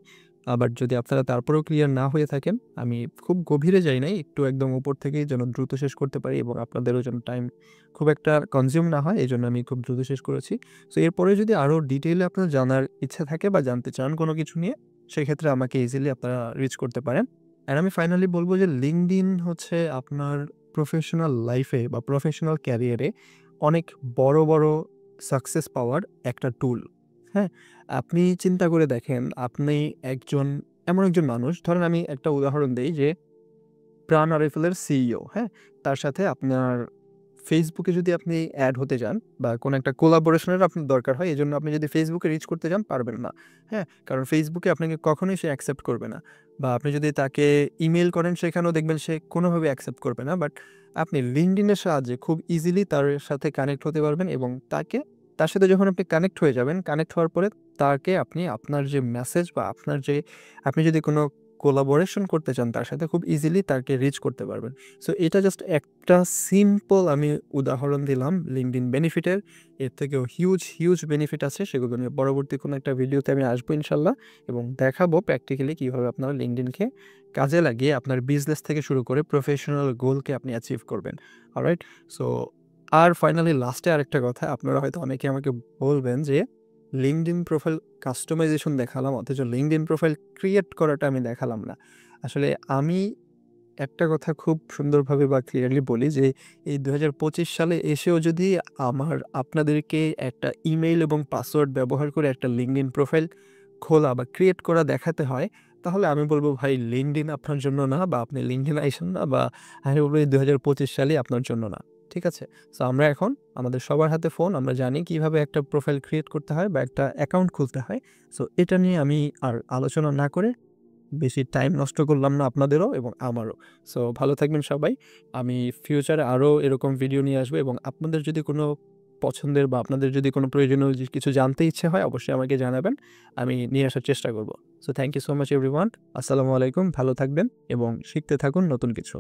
বাট যদি আপনারা তারপরেও ক্লিয়ার না হয়ে থাকেন, আমি খুব গভীরে যাই নাই, একটু একদম উপর থেকেই যেন দ্রুত শেষ করতে পারি এবং আপনাদেরও যেন টাইম খুব একটা কনজিউম না হয়, এজন্য আমি খুব দ্রুত শেষ করেছি। সো এরপরে যদি আরও ডিটেইলে আপনার জানার ইচ্ছা থাকে বা জানতে চান কোনো কিছু নিয়ে, সেক্ষেত্রে আমাকে ইজিলি আপনারা রিচ করতে পারেন। অ্যান্ড আমি ফাইনালি বলব যে লিঙ্কডইন হচ্ছে আপনার প্রফেশনাল লাইফে বা প্রফেশনাল ক্যারিয়ারে অনেক বড় বড় সাকসেস পাওয়ার একটা টুল। হ্যাঁ, আপনি চিন্তা করে দেখেন, আপনি এমন একজন মানুষ, ধরেন আমি একটা উদাহরণ দেই যে প্রাণ আরএফএলের সিইও, হ্যাঁ, তার সাথে আপনার ফেসবুকে যদি আপনি অ্যাড হতে যান বা কোনো একটা কোলাবোরেশনের আপনার দরকার হয়, এজন্য আপনি যদি ফেসবুকে রিচ করতে যান, পারবেন না। হ্যাঁ, কারণ ফেসবুকে আপনাকে কখনোই সে অ্যাকসেপ্ট করবে না, বা আপনি যদি তাকে ইমেইল করেন সেখানেও দেখবেন সে কোনোভাবে অ্যাকসেপ্ট করবে না। বাট আপনি লিঙ্কডইনের সাহায্যে খুব ইজিলি তার সাথে কানেক্ট হতে পারবেন এবং তার সাথে যখন আপনি কানেক্ট হয়ে যাবেন, কানেক্ট হওয়ার পরে তাকে আপনি আপনার যে মেসেজ বা আপনি যদি কোনো কোলাবোরেশন করতে চান তার সাথে, খুব ইজিলি তাকে রিচ করতে পারবেন। সো এটা জাস্ট একটা সিম্পল আমি উদাহরণ দিলাম লিঙ্কডইন বেনিফিটের। এর থেকেও হিউজ বেনিফিট আছে, সেগুলো নিয়ে পরবর্তী কোনো একটা ভিডিওতে আমি আসবো ইনশাল্লাহ, এবং দেখাবো প্র্যাকটিক্যালি কীভাবে আপনারা লিঙ্কডইনকে কাজে লাগিয়ে আপনার বিজনেস থেকে শুরু করে প্রফেশনাল গোলকে আপনি অ্যাচিভ করবেন। অলরাইট, সো আর ফাইনালি লাস্টে আরেকটা কথা, আপনারা হয়তো অনেকে আমাকে বলবেন যে লিঙ্কডইন প্রোফাইল কাস্টমাইজেশন দেখালাম, অথচ লিঙ্কডইন প্রোফাইল ক্রিয়েট করাটা আমি দেখালাম না। আসলে আমি একটা কথা খুব সুন্দরভাবে বা ক্লিয়ারলি বলি যে এই 2025 সালে এসেও যদি আপনাদেরকে একটা ইমেইল এবং পাসওয়ার্ড ব্যবহার করে একটা লিঙ্কডইন প্রোফাইল খোলা বা ক্রিয়েট করা দেখাতে হয়, তাহলে আমি বলব ভাই লিঙ্কডইন আপনার জন্য না, বা আপনি লিঙ্কডইন আইসেন না, বা আমি বলব এই 2025 সালই আপনার জন্য না। ঠিক আছে? সো আমরা এখন, আমাদের সবার হাতে ফোন, আমরা জানি কিভাবে একটা প্রোফাইল ক্রিয়েট করতে হয় বা একটা অ্যাকাউন্ট খুলতে হয়। সো এটা নিয়ে আমি আর আলোচনা না করে বেশি টাইম নষ্ট করলাম না আপনাদেরও এবং আমারও। সো ভালো থাকবেন সবাই। আমি ফিউচারে আরও এরকম ভিডিও নিয়ে আসবো, এবং আপনাদের যদি কোনো পছন্দের বা আপনাদের যদি কোনো প্রয়োজনীয় কিছু জানতে ইচ্ছে হয়, অবশ্যই আমাকে জানাবেন। আমি নিয়ে আসার চেষ্টা করব। So thank you so much everyone. আসসালামু আলাইকুম। ভালো থাকবেন এবং শিখতে থাকুন নতুন কিছু।